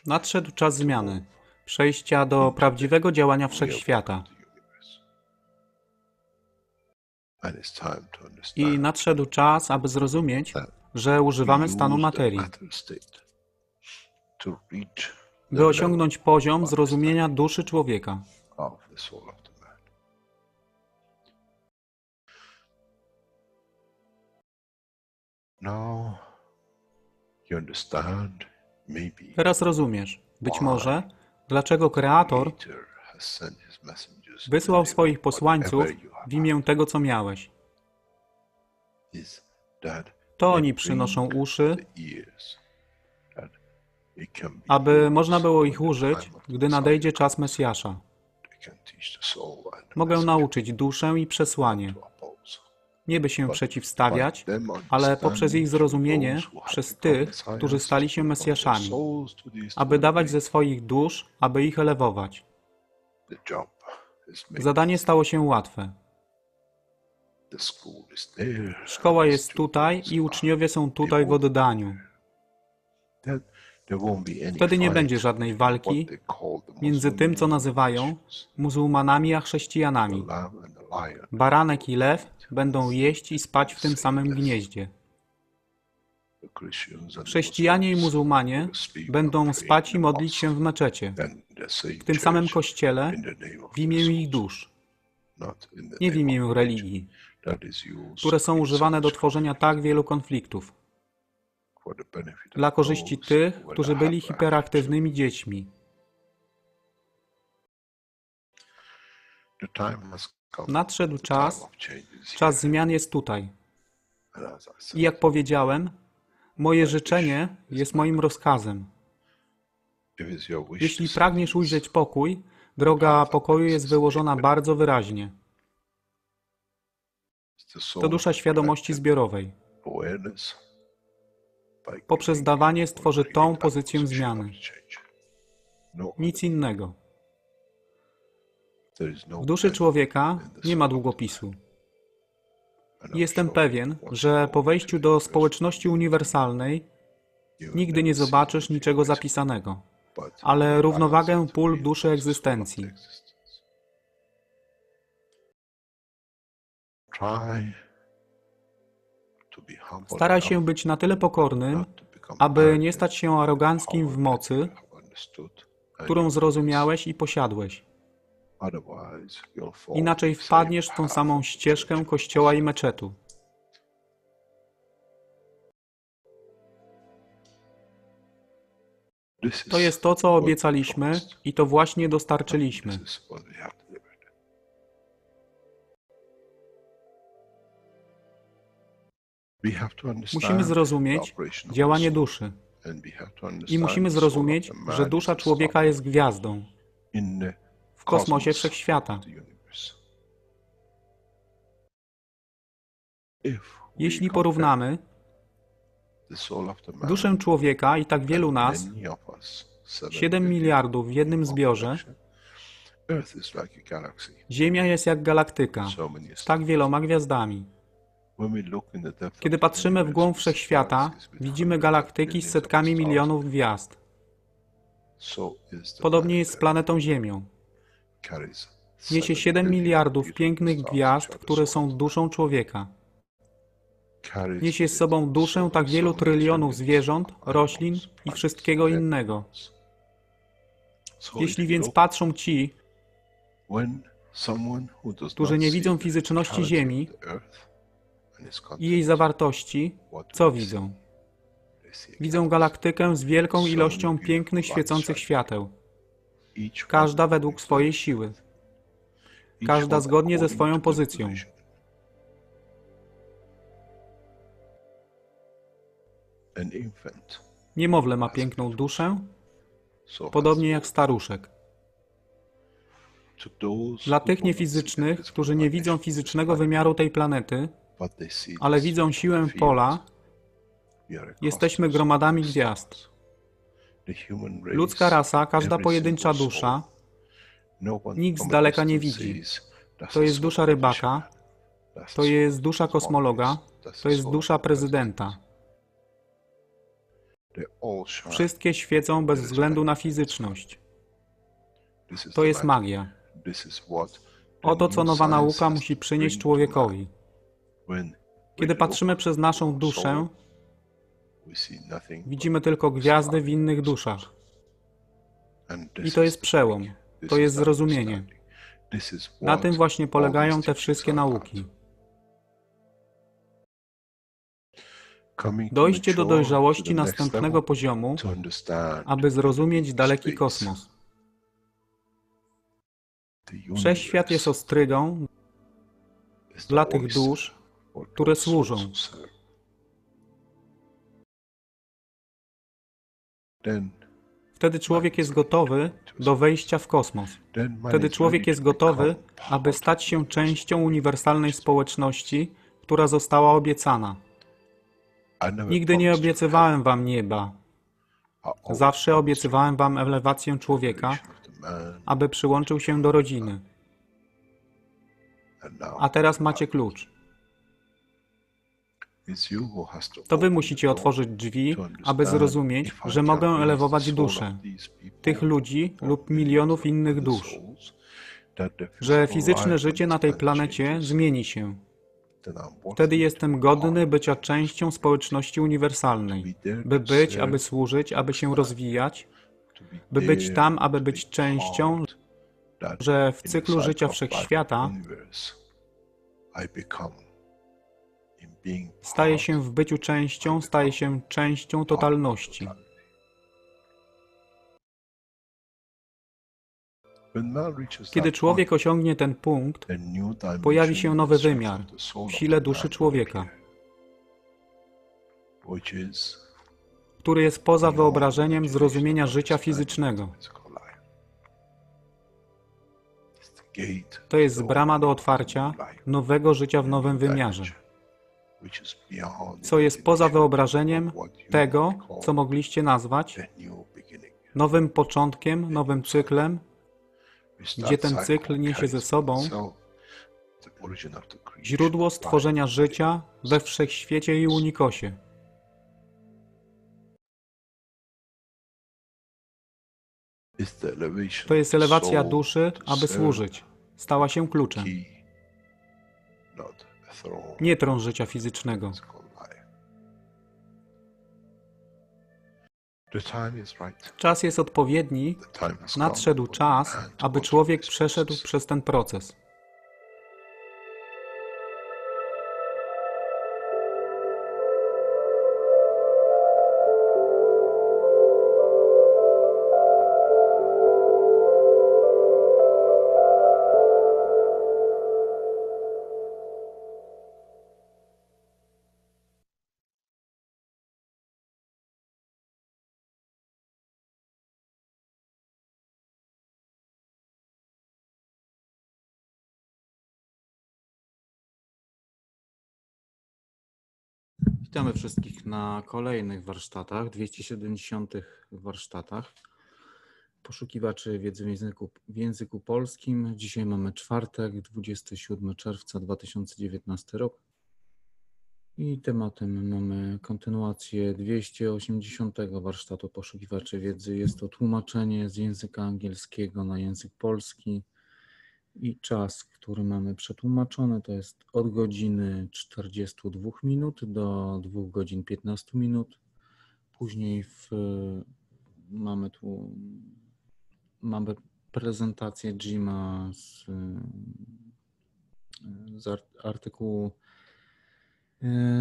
Nadszedł czas zmiany, przejścia do prawdziwego działania wszechświata. I nadszedł czas, aby zrozumieć, że używamy stanu materii, by osiągnąć poziom zrozumienia duszy człowieka. Teraz rozumiesz, być może, dlaczego Kreator wysłał swoich posłańców w imię tego, co miałeś. To oni przynoszą uszy, aby można było ich użyć, gdy nadejdzie czas Mesjasza. Mogę nauczyć duszę i przesłanie. Nie by się przeciwstawiać, ale poprzez ich zrozumienie przez tych, którzy stali się Mesjaszami, aby dawać ze swoich dusz, aby ich elewować. Zadanie stało się łatwe. Szkoła jest tutaj i uczniowie są tutaj w oddaniu. Wtedy nie będzie żadnej walki między tym, co nazywają muzułmanami, a chrześcijanami. Baranek i lew będą jeść i spać w tym samym gnieździe. Chrześcijanie i muzułmanie będą spać i modlić się w meczecie, w tym samym kościele, w imię ich dusz, nie w imię religii, które są używane do tworzenia tak wielu konfliktów, dla korzyści tych, którzy byli hiperaktywnymi dziećmi. Nadszedł czas, czas zmian jest tutaj. I jak powiedziałem, moje życzenie jest moim rozkazem. Jeśli pragniesz ujrzeć pokój, droga pokoju jest wyłożona bardzo wyraźnie. To dusza świadomości zbiorowej. Poprzez dawanie stworzy tą pozycję zmiany. Nic innego. W duszy człowieka nie ma długopisu. Jestem pewien, że po wejściu do społeczności uniwersalnej nigdy nie zobaczysz niczego zapisanego, ale równowagę pól duszy egzystencji. Staraj się być na tyle pokornym, aby nie stać się aroganckim w mocy, którą zrozumiałeś i posiadłeś. Inaczej wpadniesz w tą samą ścieżkę kościoła i meczetu. To jest to, co obiecaliśmy i to właśnie dostarczyliśmy. Musimy zrozumieć działanie duszy. I musimy zrozumieć, że dusza człowieka jest gwiazdą w kosmosie wszechświata. Jeśli porównamy duszę człowieka i tak wielu nas, 7 miliardów w jednym zbiorze, Ziemia jest jak galaktyka z tak wieloma gwiazdami. Kiedy patrzymy w głąb wszechświata, widzimy galaktyki z setkami milionów gwiazd. Podobnie jest z planetą Ziemią. Niesie 7 miliardów pięknych gwiazd, które są duszą człowieka. Niesie z sobą duszę tak wielu trylionów zwierząt, roślin i wszystkiego innego. Jeśli więc patrzą ci, którzy nie widzą fizyczności Ziemi i jej zawartości, co widzą? Widzą galaktykę z wielką ilością pięknych, świecących świateł. Każda według swojej siły. Każda zgodnie ze swoją pozycją. Niemowlę ma piękną duszę, podobnie jak staruszek. Dla tych niefizycznych, którzy nie widzą fizycznego wymiaru tej planety, ale widzą siłę pola, jesteśmy gromadami gwiazd. Ludzka rasa, każda pojedyncza dusza, nikt z daleka nie widzi. To jest dusza rybaka, to jest dusza kosmologa, to jest dusza prezydenta. Wszystkie świecą bez względu na fizyczność. To jest magia. Oto co nowa nauka musi przynieść człowiekowi. Kiedy patrzymy przez naszą duszę, widzimy tylko gwiazdy w innych duszach. I to jest przełom, to jest zrozumienie. Na tym właśnie polegają te wszystkie nauki. Dojście do dojrzałości następnego poziomu, aby zrozumieć daleki kosmos. Wszechświat jest ostrygą dla tych dusz, które służą. Wtedy człowiek jest gotowy do wejścia w kosmos. Wtedy człowiek jest gotowy, aby stać się częścią uniwersalnej społeczności, która została obiecana. Nigdy nie obiecywałem wam nieba. Zawsze obiecywałem wam elewację człowieka, aby przyłączył się do rodziny. A teraz macie klucz. To wy musicie otworzyć drzwi, aby zrozumieć, że mogę elewować duszę tych ludzi lub milionów innych dusz, że fizyczne życie na tej planecie zmieni się. Wtedy jestem godny bycia częścią społeczności uniwersalnej, by być, aby służyć, aby się rozwijać, by być tam, aby być częścią, że w cyklu życia wszechświata staje się w byciu częścią, staje się częścią totalności. Kiedy człowiek osiągnie ten punkt, pojawi się nowy wymiar w sile duszy człowieka, który jest poza wyobrażeniem zrozumienia życia fizycznego. To jest brama do otwarcia nowego życia w nowym wymiarze, co jest poza wyobrażeniem tego, co mogliście nazwać nowym początkiem, nowym cyklem, gdzie ten cykl niesie ze sobą źródło stworzenia życia we wszechświecie i unikosie. To jest elewacja duszy, aby służyć. Stała się kluczem. Nie tron życia fizycznego. Czas jest odpowiedni, nadszedł czas, aby człowiek przeszedł przez ten proces. Witamy wszystkich na kolejnych warsztatach, 270 warsztatach poszukiwaczy wiedzy w języku polskim. Dzisiaj mamy czwartek, 27 czerwca 2019 rok i tematem mamy kontynuację 280 warsztatu poszukiwaczy wiedzy. Jest to tłumaczenie z języka angielskiego na język polski. I czas, który mamy przetłumaczony, to jest od godziny 42 minut do 2 godzin 15 minut. Później mamy prezentację Jima z artykułu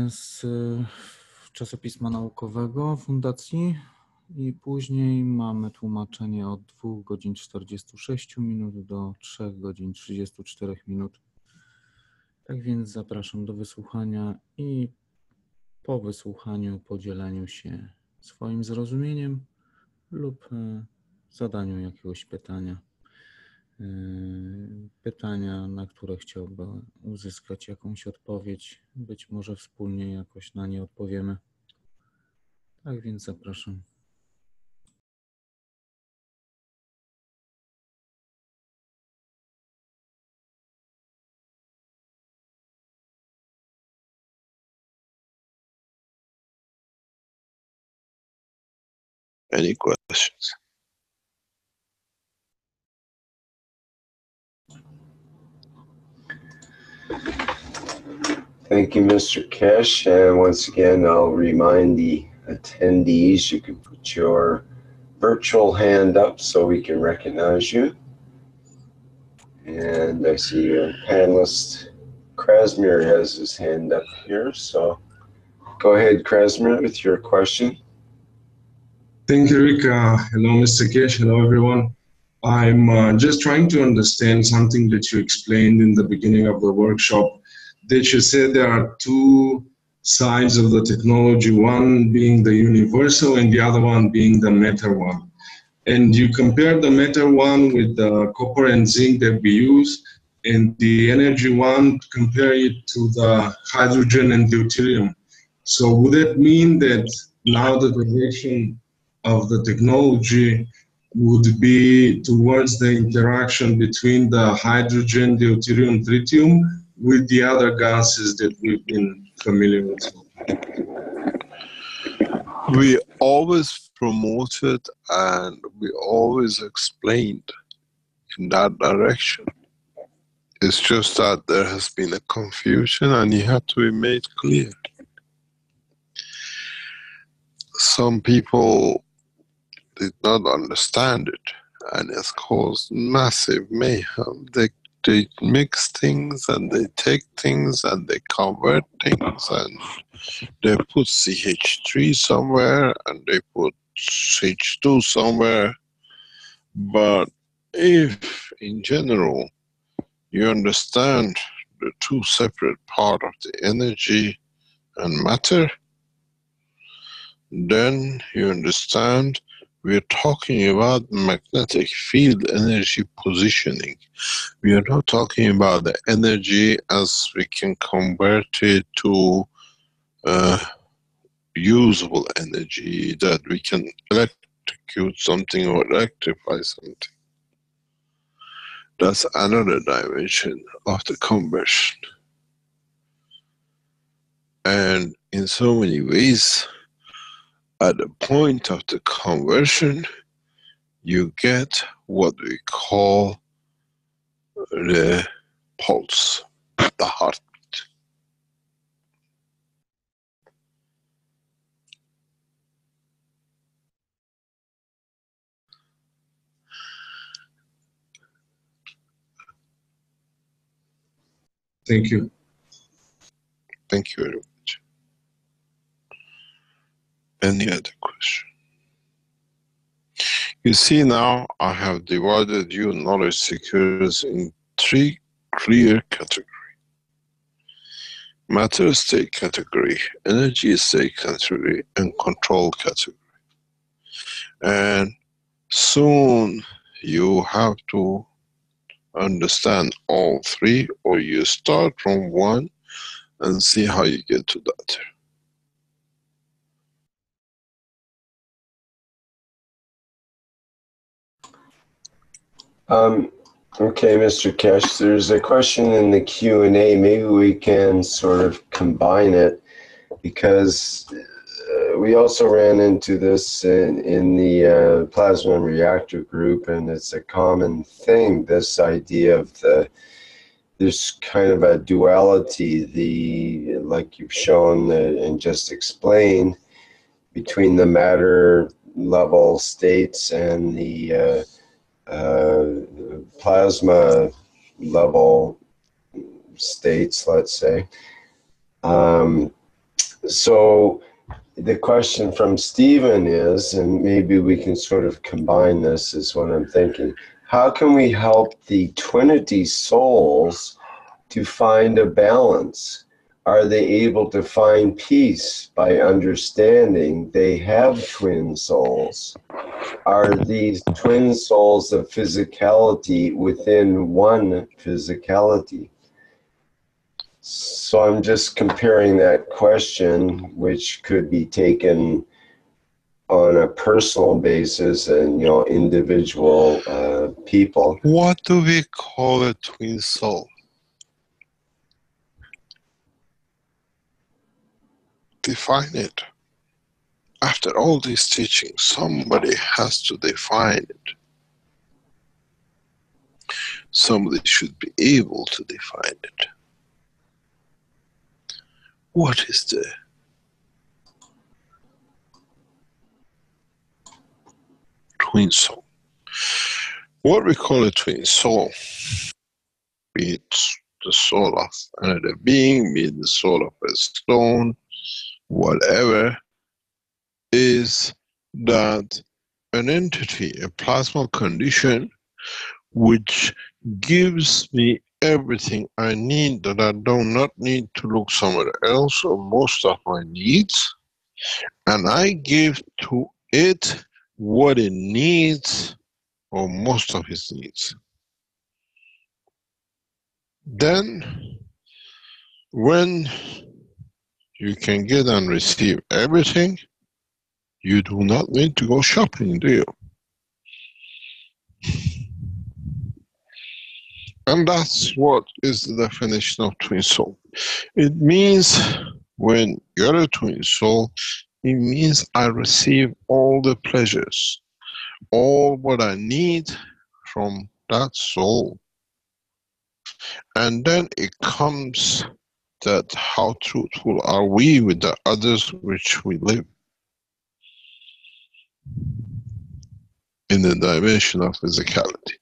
z czasopisma naukowego Fundacji. I później mamy tłumaczenie od 2 godzin 46 minut do 3 godzin 34 minut. Tak więc zapraszam do wysłuchania i po wysłuchaniu podzieleniu się swoim zrozumieniem lub zadaniu jakiegoś pytania. Pytania, na które chciałby uzyskać jakąś odpowiedź. Być może wspólnie jakoś na nie odpowiemy. Tak więc zapraszam. Any questions? Thank you, Mr. Keshe. And once again, I'll remind the attendees, you can put your virtual hand up so we can recognize you. And I see your panelist, Krasmir, has his hand up here. So go ahead, Krasmir, with your question. Thank you, Rick. Hello, Mr. Keshe. Hello, everyone. I'm just trying to understand something that you explained in the beginning of the workshop, that you said there are two sides of the technology, one being the universal and the other one being the matter one. And you compare the matter one with the copper and zinc that we use, and the energy one, compare it to the hydrogen and deuterium. So would that mean that now the direction of the technology would be towards the interaction between the hydrogen, deuterium, tritium with the other gases that we've been familiar with? We always promoted and we always explained in that direction. It's just that there has been a confusion and it had to be made clear. Some people did not understand it, and it's caused massive mayhem. They mix things and they take things and they convert things and they put CH3 somewhere and they put CH2 somewhere. But if in general you understand the two separate parts of the energy and matter, then you understand we're talking about magnetic field energy positioning. We are not talking about the energy as we can convert it to usable energy, that we can electrocute something or rectify something. That's another dimension of the conversion. And in so many ways, at the point of the conversion, you get what we call the pulse, the heartbeat. Thank you. Thank you very much. Any other question? You see now I have divided you knowledge seekers in three clear categories. Matter state category, energy state category, and control category. And soon you have to understand all three, or you start from one and see how you get to that. Okay, Mr. Keshe, there's a question in the Q&A. Maybe we can sort of combine it, because we also ran into this in the plasma reactor group, and it's a common thing, this idea of there's kind of a duality, like you've shown and just explained, between the matter level states and the plasma level states, let's say. So the question from Stephen is, and maybe we can sort of combine this, is what I'm thinking. How can we help the Twinity souls to find a balance? Are they able to find peace by understanding they have twin souls? Are these twin souls of physicality within one physicality? So I'm just comparing that question, which could be taken on a personal basis and, individual people. What do we call a twin soul? Define it. after all these teachings, somebody has to define it. Somebody should be able to define it. What is the twin soul? What we call a twin soul, be it the soul of another being, be it the soul of a stone, whatever, is that an entity, a plasma condition, which gives me everything I need, that I do not need to look somewhere else, or most of my needs, and I give to it what it needs, or most of its needs. Then, when you can get and receive everything, you do not need to go shopping, do you? And that's what is the definition of twin soul. It means when you're a twin soul, it means I receive all the pleasures, all what I need from that soul. And then it comes that how truthful are we with the others which we live in the dimension of physicality.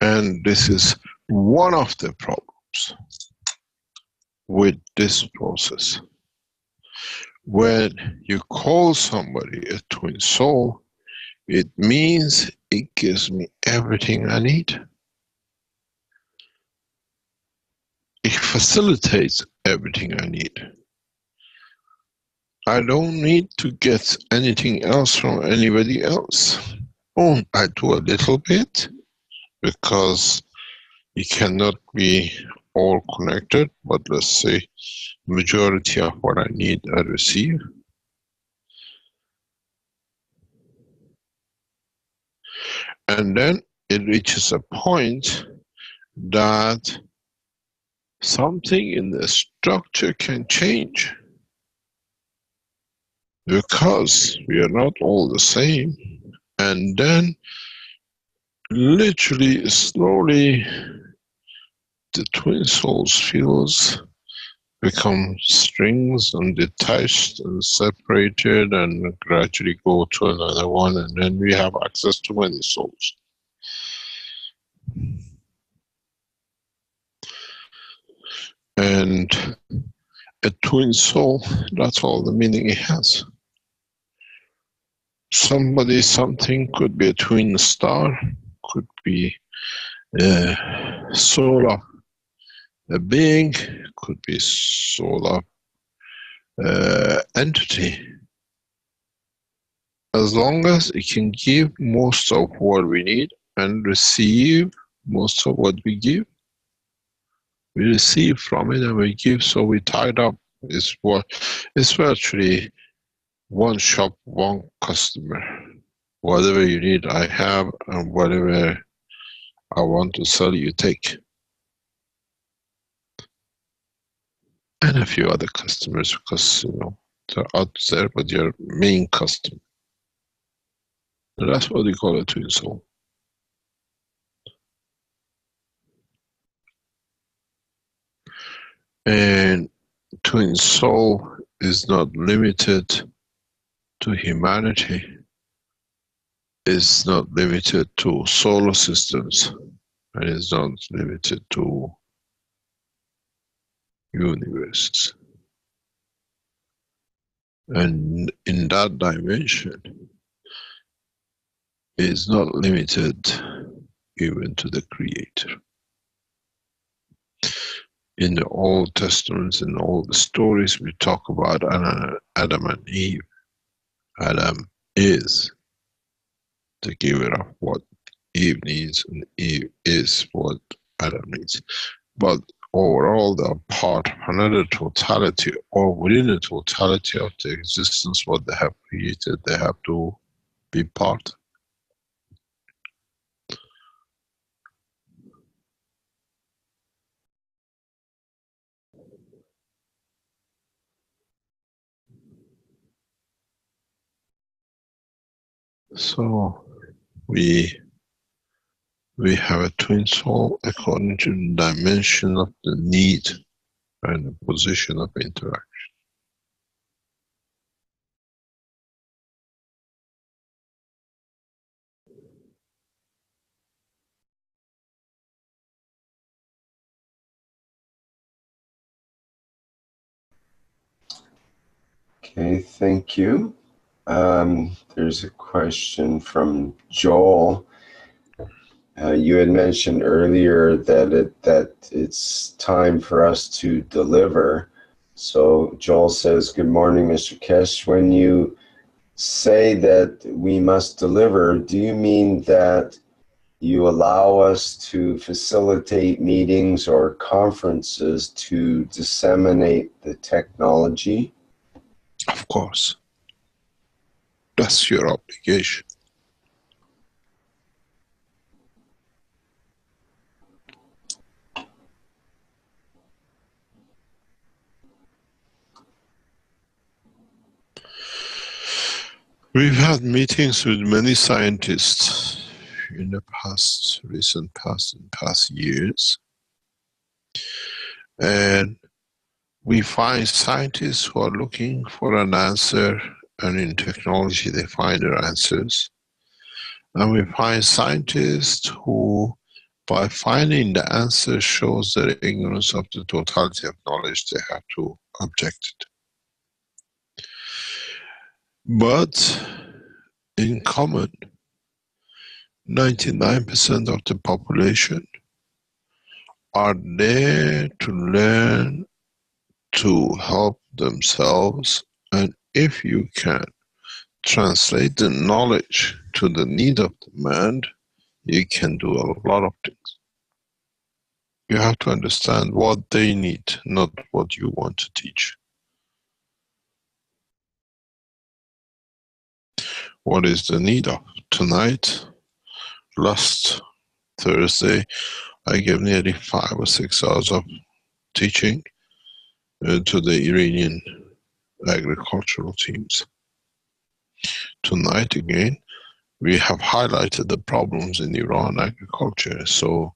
And this is one of the problems with this process. When you call somebody a twin soul, it means it gives me everything I need. It facilitates everything I need. I don't need to get anything else from anybody else. Oh, I do a little bit, because you cannot be all connected, but let's say majority of what I need I receive. And then it reaches a point that something in the structure can change, because we are not all the same. And then literally, slowly, the twin souls fields become strings and detached and separated, and gradually go to another one, and then we have access to many souls. And a twin soul, that's all the meaning it has. Somebody, something could be a twin star, could be a soul of a being, could be soul of entity. As long as it can give most of what we need and receive most of what we give, we receive from it and we give, so we tied up. Is what it's virtually one shop, one customer. Whatever you need, I have, and whatever I want to sell, you take. And a few other customers, because they're out there, but your main customer. And that's what we call a twin soul. And twin soul is not limited to humanity. It's not limited to solar systems, and it's not limited to universes. And in that dimension, it's not limited even to the Creator. In the Old Testaments, in all the stories, we talk about Adam and Eve. Adam is the giver of what Eve needs, and Eve is what Adam needs. But overall, they are part of another totality, or within the totality of the existence, what they have created, they have to be part. So we have a twin soul according to the dimension of the need and the position of interaction. Okay, thank you. There's a question from Joel. You had mentioned earlier that it's time for us to deliver. So Joel says, "Good morning, Mr. Keshe. When you say that we must deliver, do you mean that you allow us to facilitate meetings or conferences to disseminate the technology?" Of course, that's your obligation. We've had meetings with many scientists in the recent past years, and we find scientists who are looking for an answer, and in technology they find their answers. And we find scientists who, by finding the answer, shows their ignorance of the totality of knowledge, they have to object it. But in common, 99% of the population are there to learn, to help themselves, and if you can translate the knowledge to the need of the man, you can do a lot of things. You have to understand what they need, not what you want to teach. What is the need of? Tonight, last Thursday, I gave nearly 5 or 6 hours of teaching to the Iranian agricultural teams. Tonight again, we have highlighted the problems in Iran agriculture, so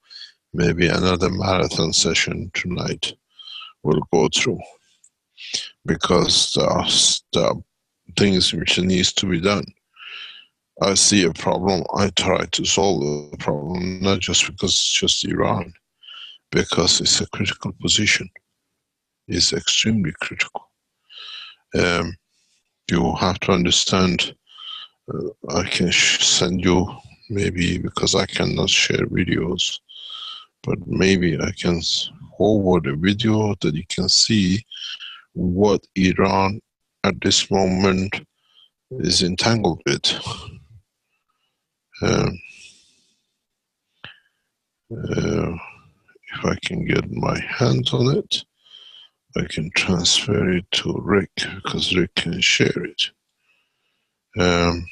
maybe another marathon session tonight will go through, because there are things which needs to be done. I see a problem, I try to solve the problem, not just because it's just Iran, because it's a critical position. It's extremely critical. You have to understand, I can send you, maybe, because I cannot share videos, but maybe I can forward a video that you can see what Iran at this moment is entangled with. If I can get my hands on it, I can transfer it to Rick, because Rick can share it. In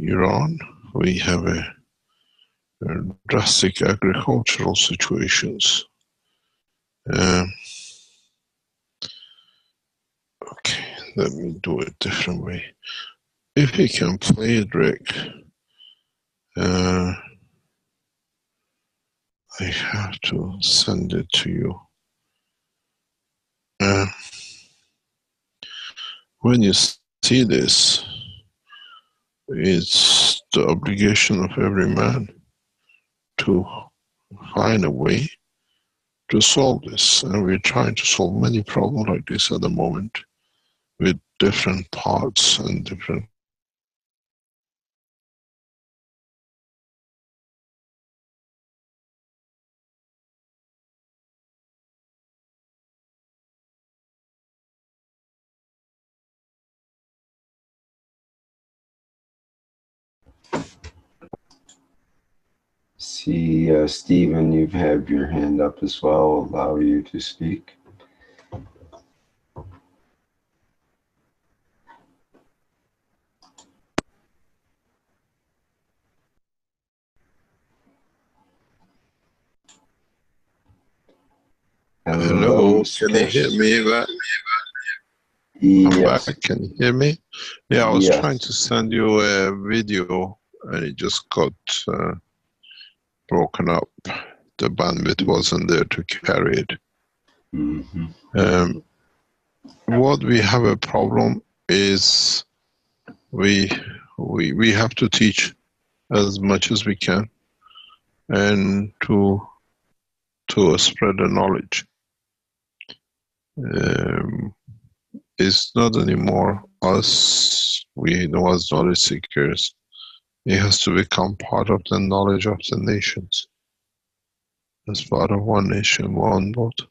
Iran, we have a drastic agricultural situations. Okay, let me do it a different way. If you can play it, Rick, I have to send it to you. When you see this, it's the obligation of every man to find a way to solve this. And we're trying to solve many problems like this at the moment with different parts and different. See, Stephen, you've had your hand up as well. Allow you to speak. Hello, can you hear me? I'm Yes. back. Can you hear me? Yeah, I was Yes. trying to send you a video and it just got broken up. The bandwidth wasn't there to carry it. What we have a problem is we have to teach as much as we can and to spread the knowledge. It's not anymore us, we know as knowledge seekers. It has to become part of the knowledge of the nations. As part of one nation, one vote.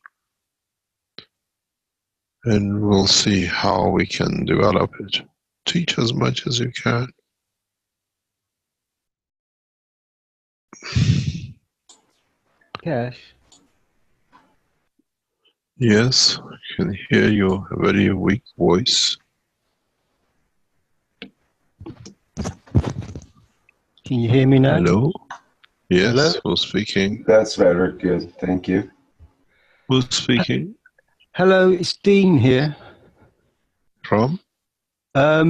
And we'll see how we can develop it. Teach as much as you can. Keshe? Yes, I can hear your very weak voice. Can you hear me now? Hello? Yes, Hello? who's speaking? That's better. Good. Thank you. Who's speaking? Hello, it's Dean here. From? I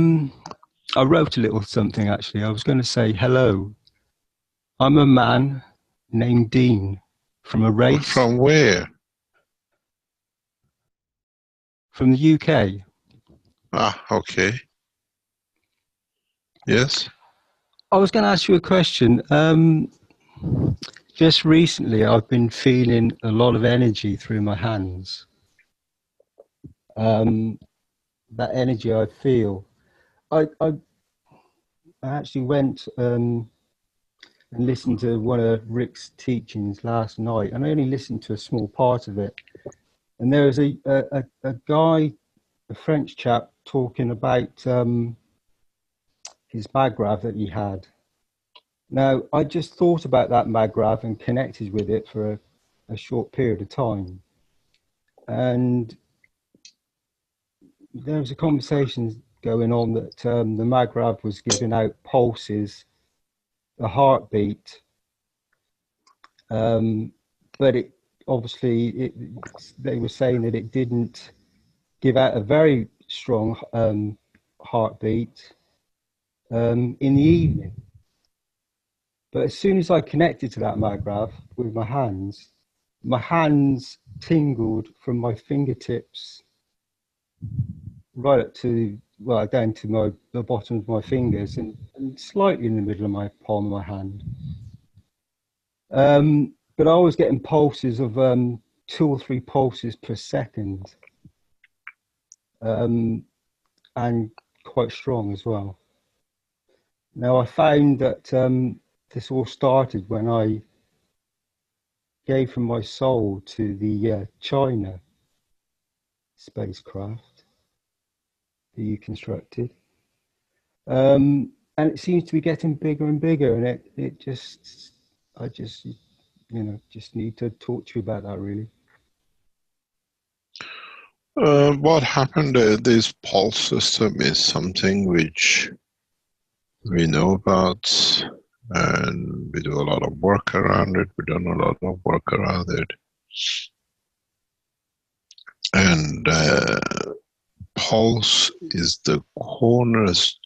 wrote a little something actually. I was going to say hello. I'm a man named Dean from a race From where? from the UK. Ah, okay. Yes? I was going to ask you a question. Just recently, I've been feeling a lot of energy through my hands. That energy I feel. I actually went and listened to one of Rick's teachings last night, and I only listened to a small part of it. And there was a guy, a French chap, talking about his magrav that he had. Now, I just thought about that magrav and connected with it for a short period of time. And there was a conversation going on that the magrav was giving out pulses, a heartbeat, but it obviously, they were saying that it didn't give out a very strong heartbeat in the evening. But as soon as I connected to that magrav with my hands tingled from my fingertips right up to, well, down to the bottom of my fingers and slightly in the middle of my palm of my hand. But I was getting pulses of 2 or 3 pulses per second, and quite strong as well. Now, I found that this all started when I gave from my soul to the China spacecraft that you constructed. And it seems to be getting bigger and bigger, and I just need to talk to you about that, really. What happened, this pulse system is something which we know about, and we do a lot of work around it. We've done a lot of work around it. And pulse is the cornerstone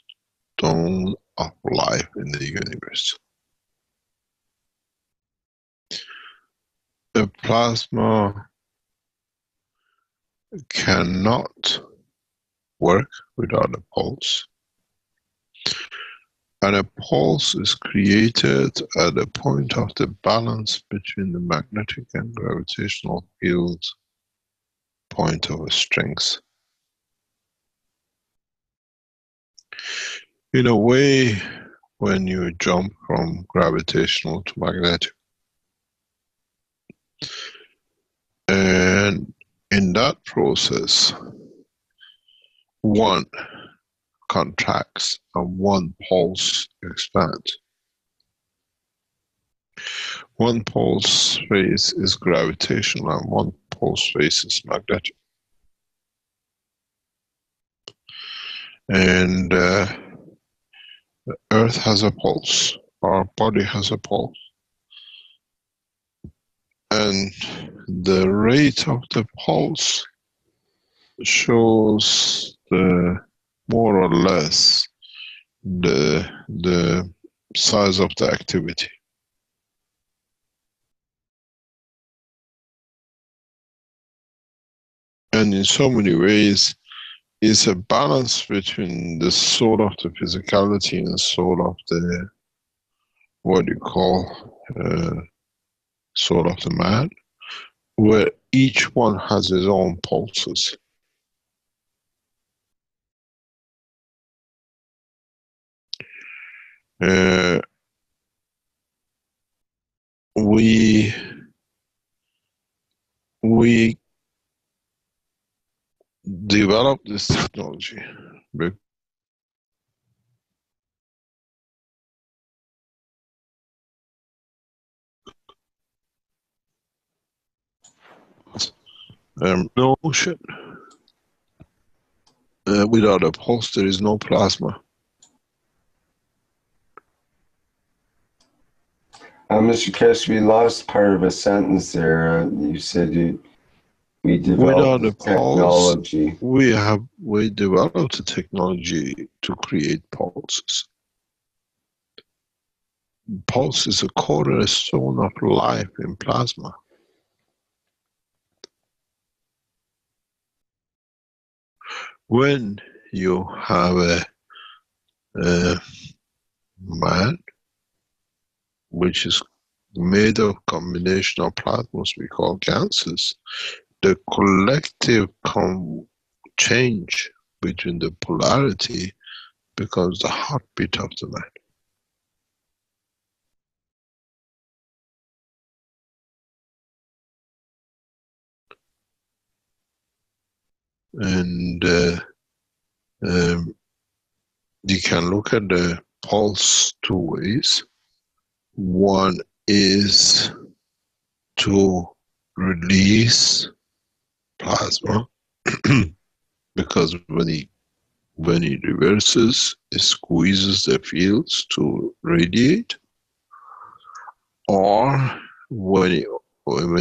of life in the universe. The plasma cannot work without a pulse. And a pulse is created at the point of the balance between the magnetic and gravitational field point of strength. In a way, when you jump from gravitational to magnetic, and in that process, one contracts and one pulse expands. One pulse phase is gravitational and one pulse phase is magnetic. And the Earth has a pulse, our body has a pulse. And the rate of the pulse shows more or less the size of the activity. And in so many ways, it's a balance between the soul of the physicality and the soul of the, what you call, soul of the man, where each one has his own pulses. We developed this technology no motion. Without a pulse, there is no plasma. Mr. Keshe, we lost part of a sentence there. You said we developed Without a technology. pulse, we developed a technology to create pulses. Pulse is a cornerstone of life in plasma. When you have a man which is made of combination of plasmas we call gases, the collective change between the polarity becomes the heartbeat of the man. And you can look at the pulse two ways. One is to release plasma because when he reverses, it squeezes the fields to radiate, or when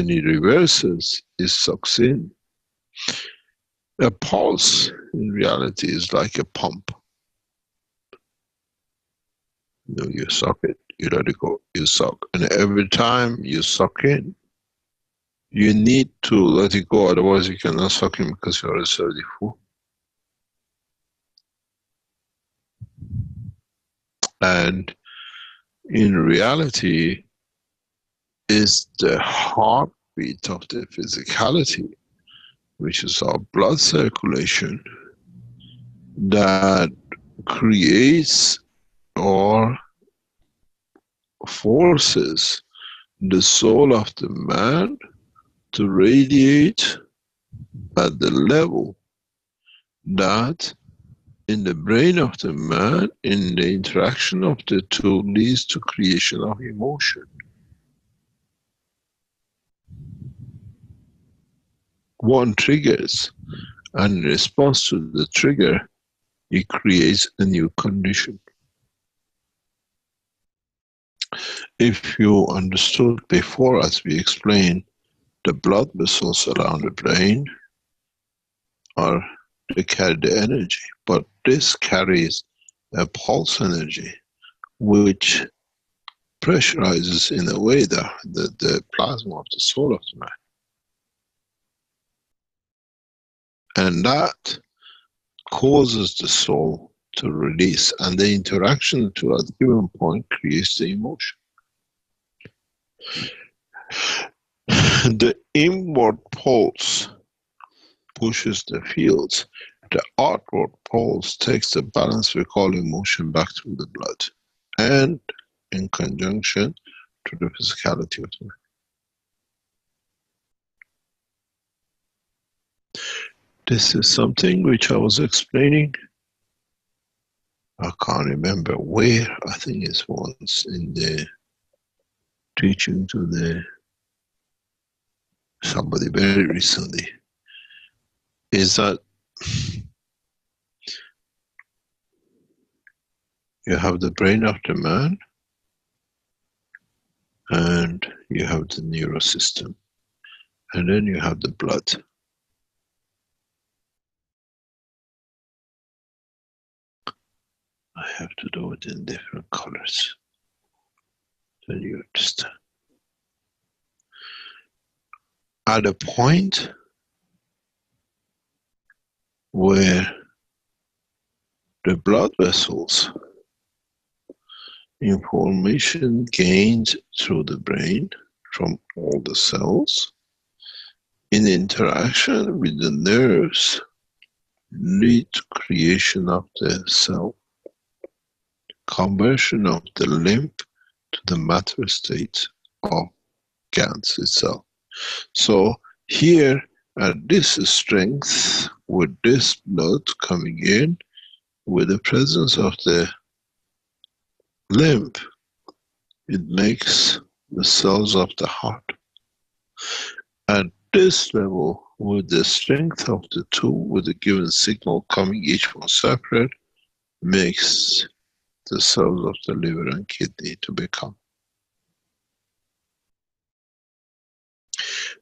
he reverses, it sucks in. A pulse in reality is like a pump. You suck it, you let it go, you suck. And every time you suck in, you need to let it go, otherwise you cannot suck in because you're already full. And in reality, is the heartbeat of the physicality, which is our blood circulation, that creates or forces the soul of the man to radiate at the level that in the brain of the man, in the interaction of the two, leads to creation of emotion. One triggers, and in response to the trigger, it creates a new condition. If you understood before, as we explained, the blood vessels around the brain they carry the energy, but this carries a pulse energy which pressurizes in a way the plasma of the soul of the man. And that causes the soul to release, and the interaction to a given point creates the emotion. The inward pulse pushes the fields. The outward pulse takes the balance we call emotion back through the blood, and in conjunction to the physicality of the man. This is something which I was explaining. I can't remember where. I think it's once in the teaching to somebody very recently. Is that you have the brain of the man and you have the nervous system, and then you have the blood. I have to do it in different colors, then you understand. At a point where the blood vessels, information gained through the brain from all the cells, in interaction with the nerves, lead to creation of the cell, conversion of the lymph to the matter state of gans itself. So here at this strength, with this blood coming in, with the presence of the lymph, it makes the cells of the heart. At this level, with the strength of the two, with a given signal coming each one separate, makes the cells of the liver and kidney to become.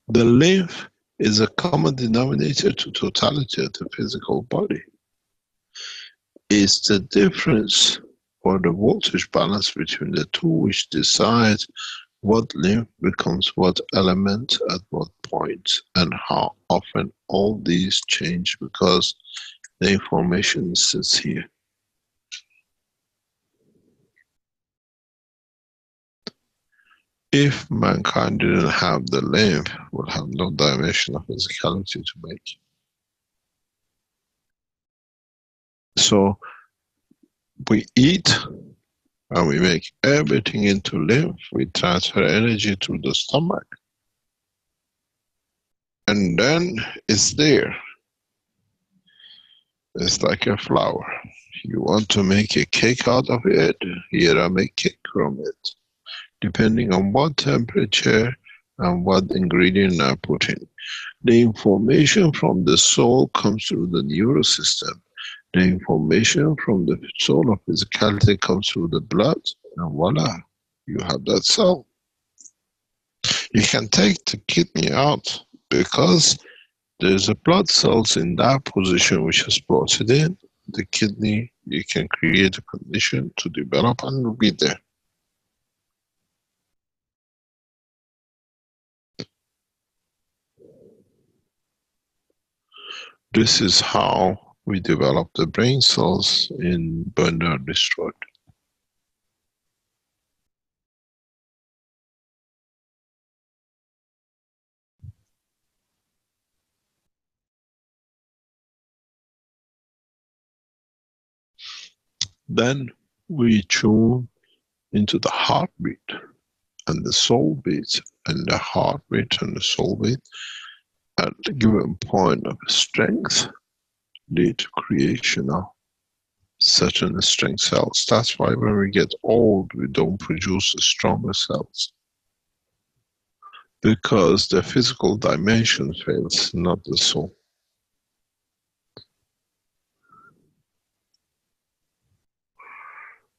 The lymph is a common denominator to totality of the physical body. It's the difference or the voltage balance between the two which decides what lymph becomes what element at what point, and how often all these change because the information sits here. If mankind didn't have the lymph, would have no dimension of physicality to make. So we eat and we make everything into lymph. We transfer energy through the stomach. And then it's there. It's like a flour. You want to make a cake out of it, here I make cake from it. Depending on what temperature and what ingredient I put in. The information from the soul comes through the neural system. The information from the soul of physicality comes through the blood, and voila, you have that cell. You can take the kidney out because there's a blood cells in that position which has brought it in. The kidney, you can create a condition to develop and will be there. This is how we develop the brain cells in Burned or Destroyed. Then we tune into the heartbeat and the soul beat, and the heartbeat and the soul beat at a given point of strength lead to creation of certain strength cells. That's why when we get old, we don't produce stronger cells. Because the physical dimension fails, not the soul.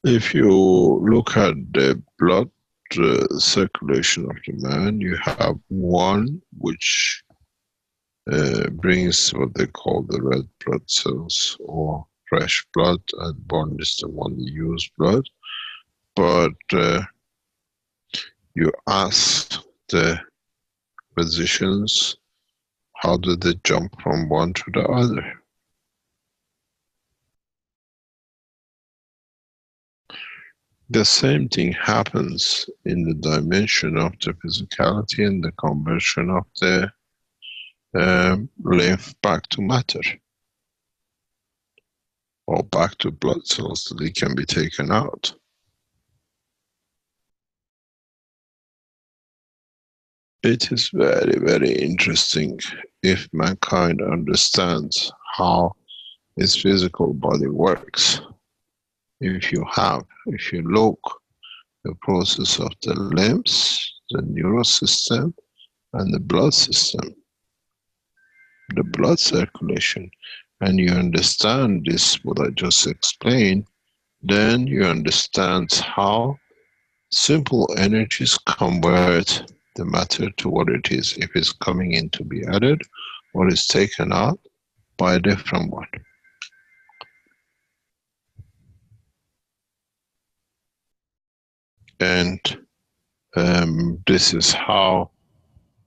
If you look at the blood circulation of the man, you have one which brings what they call the red blood cells or fresh blood, and one is the one used blood. But you ask the physicians, how did they jump from one to the other? The same thing happens in the dimension of the physicality and the conversion of the lymph back to matter, or back to blood cells that they can be taken out. It is very, very interesting if mankind understands how its physical body works. If you look the process of the limbs, the neural system, and the blood system, the blood circulation, and you understand this, what I just explained, then you understand how simple energies convert the matter to what it is, if it's coming in to be added or is taken out by a different one. And this is how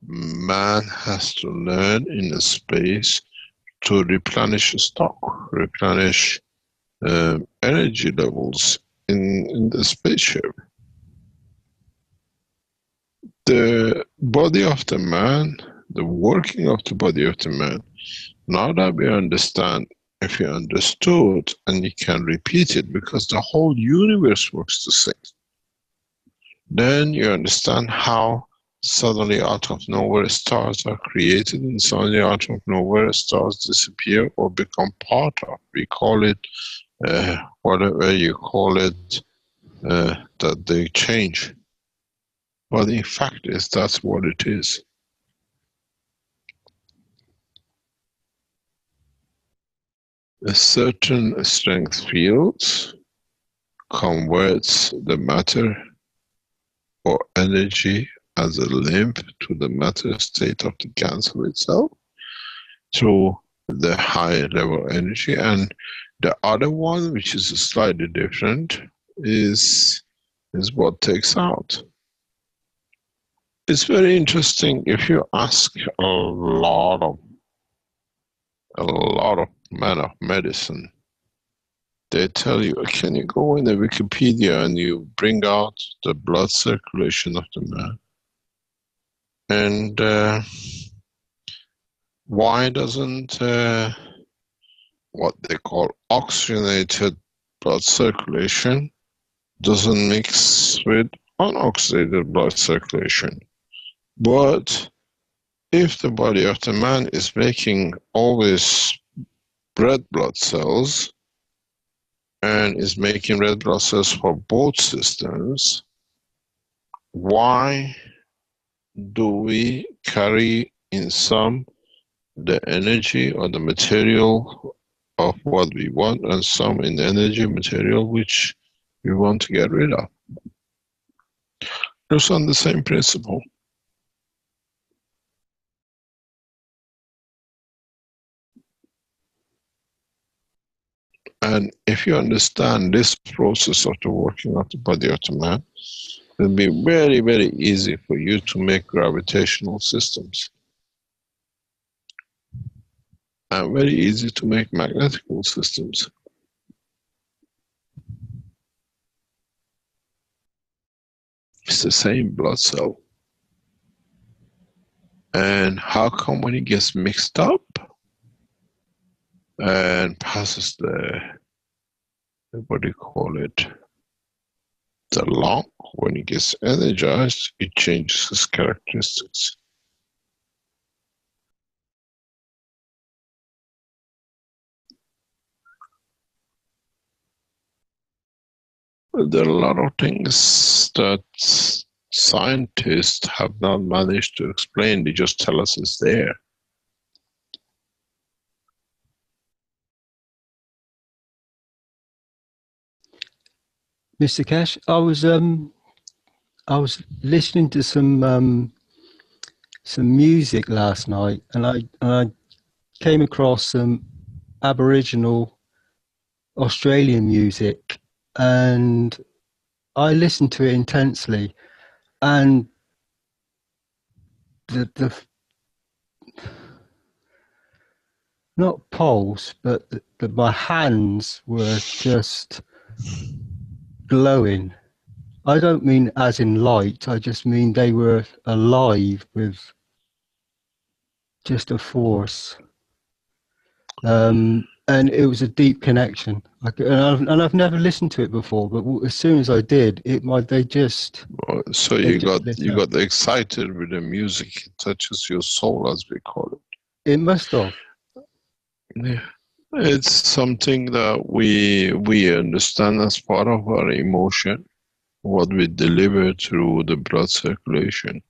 man has to learn in a space to replenish stock, replenish energy levels in the spaceship. The body of the man, the working of the body of the man, now that we understand, if you understood and you can repeat it, because the whole universe works the same, then you understand how suddenly out of nowhere stars are created and suddenly out of nowhere stars disappear or become part of. We call it, whatever you call it, that they change. But in fact, that's what it is. A certain strength field converts the matter or energy as a lymph to the matter state of the cancer itself through the higher level energy, and the other one, which is slightly different, is what takes out. It's very interesting. If you ask a lot of men of medicine, they tell you, can you go in the Wikipedia and you bring out the blood circulation of the man? And why doesn't what they call oxygenated blood circulation doesn't mix with unoxygenated blood circulation? But if the body of the man is making always red blood cells and is making red blood cells for both systems, why do we carry in some the energy or the material of what we want and some in the energy material which we want to get rid of? Just on the same principle. And if you understand this process of the working of the body of the man, it'll be very, very easy for you to make gravitational systems. And very easy to make magnetical systems. It's the same blood cell. And how come when it gets mixed up and passes the, what do you call it, the lung, when it gets energized, it changes its characteristics. There are a lot of things that scientists have not managed to explain. They just tell us it's there. Mr. Keshe, I was listening to some music last night, and I came across some Aboriginal Australian music, and I listened to it intensely, and the not pulse, but my hands were just glowing. I don't mean as in light, I just mean they were alive with just a force. And it was a deep connection. And I've never listened to it before, but as soon as I did, they just. So you got excited with the music. It touches your soul, as we call it. It must have. Yeah, it's something that we understand as part of our emotion, what we deliver through the blood circulation.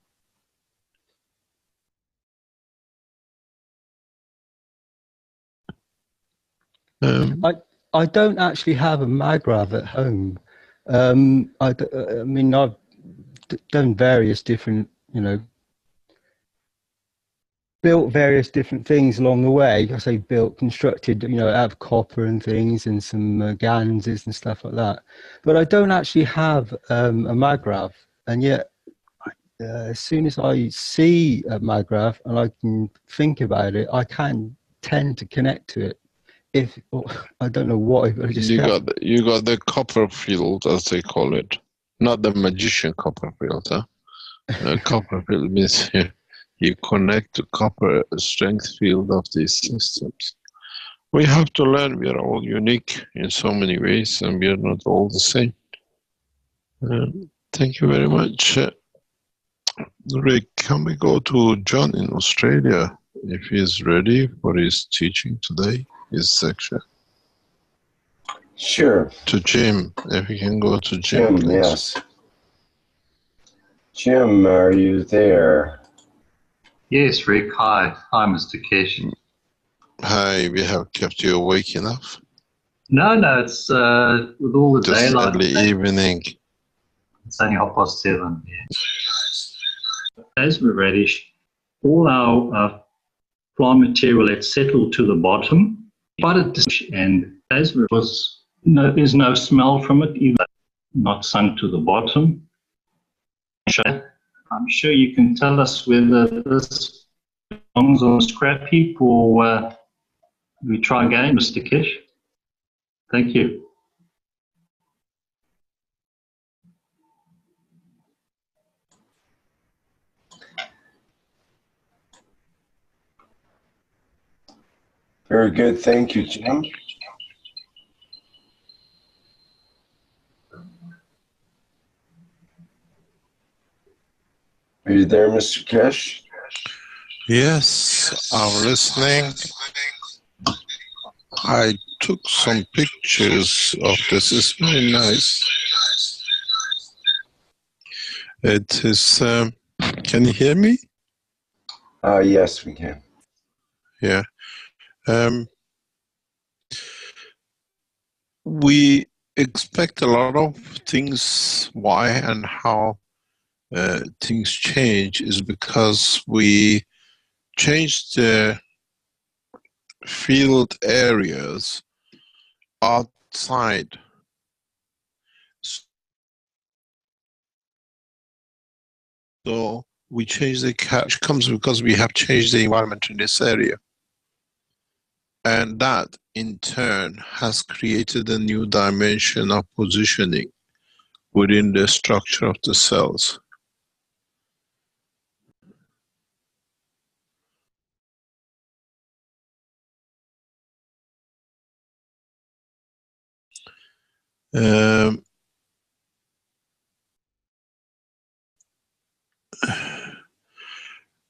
I don't actually have a Magrav at home. I mean, I've done various different, built various different things along the way. I say built, constructed, you know, out of copper and things, and some ganses and stuff like that. But I don't actually have a maggrav, and yet as soon as I see a maggrav and I can think about it, I can tend to connect to it. If I don't know why, but I just you got the copper field, as they call it, not the magician copper field. Huh? Copper field means you connect to copper strength field of these systems. We have to learn. We are all unique in so many ways, and we are not all the same. Thank you very much. Rick, can we go to John in Australia if he is ready for his teaching today, his section? Sure. To Jim, if we can go to Jim, please. Yes. Jim, are you there? Yes, Rick. Hi. Hi, Mr. Keshe. Hi, we have kept you awake enough? No, it's with all the just daylight. Early evening. It's only 7:30. Yeah. As we're ready, all our plant material had settled to the bottom, and as there was there's no smell from it, either not sunk to the bottom. I'm sure you can tell us whether this belongs on the scrap heap or we try again, Mr. Keshe. Thank you. Very good. Thank you, Jim. Are you there, Mr. Keshe? Yes, I'm listening. I took some pictures of this. It's very nice. It is, can you hear me? Yes, we can. Yeah. We expect a lot of things, why and how things change is because we changed the field areas outside. So we change the cache comes because we have changed the environment in this area. And that in turn has created a new dimension of positioning within the structure of the cells.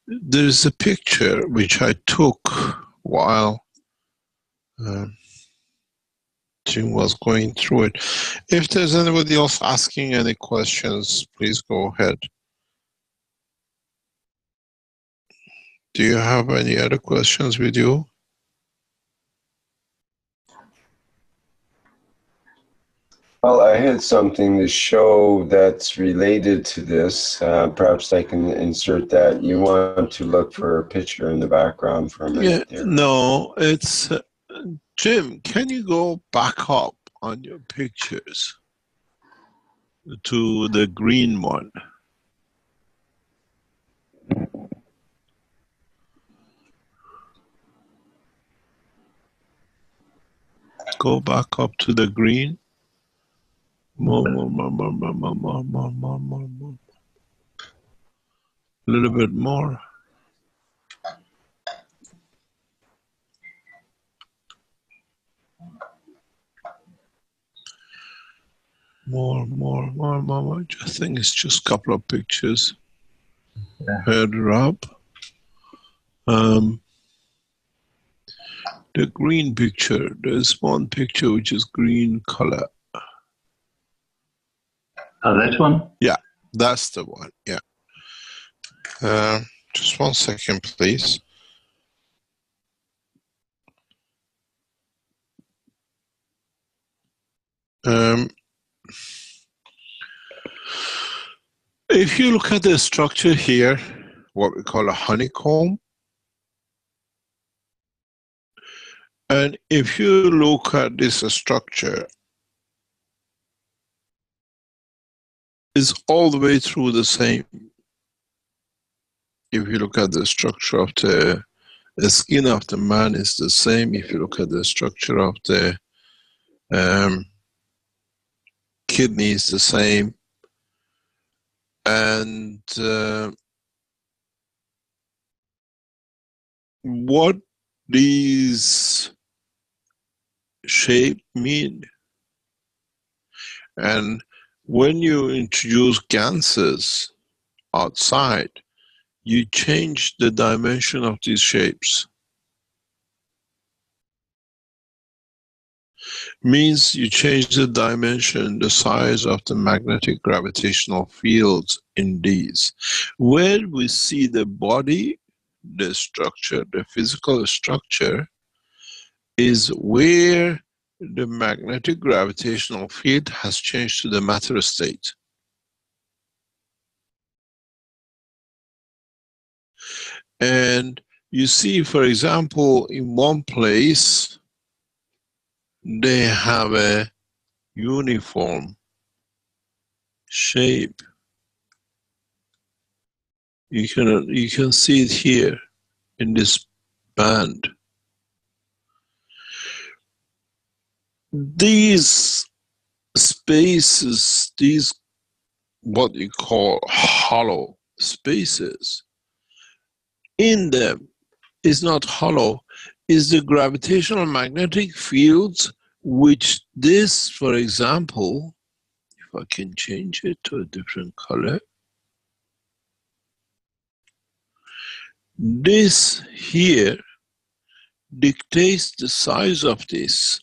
There's a picture which I took while Jim was going through it. If there's anybody else asking any questions, please go ahead. Do you have any other questions with you? Well, I had something to show that's related to this. Perhaps I can insert that. You want to look for a picture in the background for a minute there. No, it's Jim, can you go back up on your pictures to the green one? Go back up to the green. More. A little bit more. More. I just think it's just a couple of pictures. Yeah. Further up. The green picture, there's one picture which is green color. Oh, that one? Yeah, that's the one, yeah. Just 1 second, please. If you look at the structure here, what we call a honeycomb, And if you look at this structure, it's all the way through the same. If you look at the structure of the skin of the man, is the same. If you look at the structure of the kidney, is the same. And what these shapes mean, and when you introduce ganses outside, you change the dimension of these shapes. Means you change the dimension, the size of the magnetic gravitational fields in these. Where we see the body, the structure, the physical structure, is where the magnetic gravitational field has changed to the matter state. And you see, for example, in one place, they have a uniform shape. You can see it here in this band. These spaces, these what you call hollow spaces, in them is not hollow, is the gravitational magnetic fields, which this, for example, if I can change it to a different color, this here dictates the size of this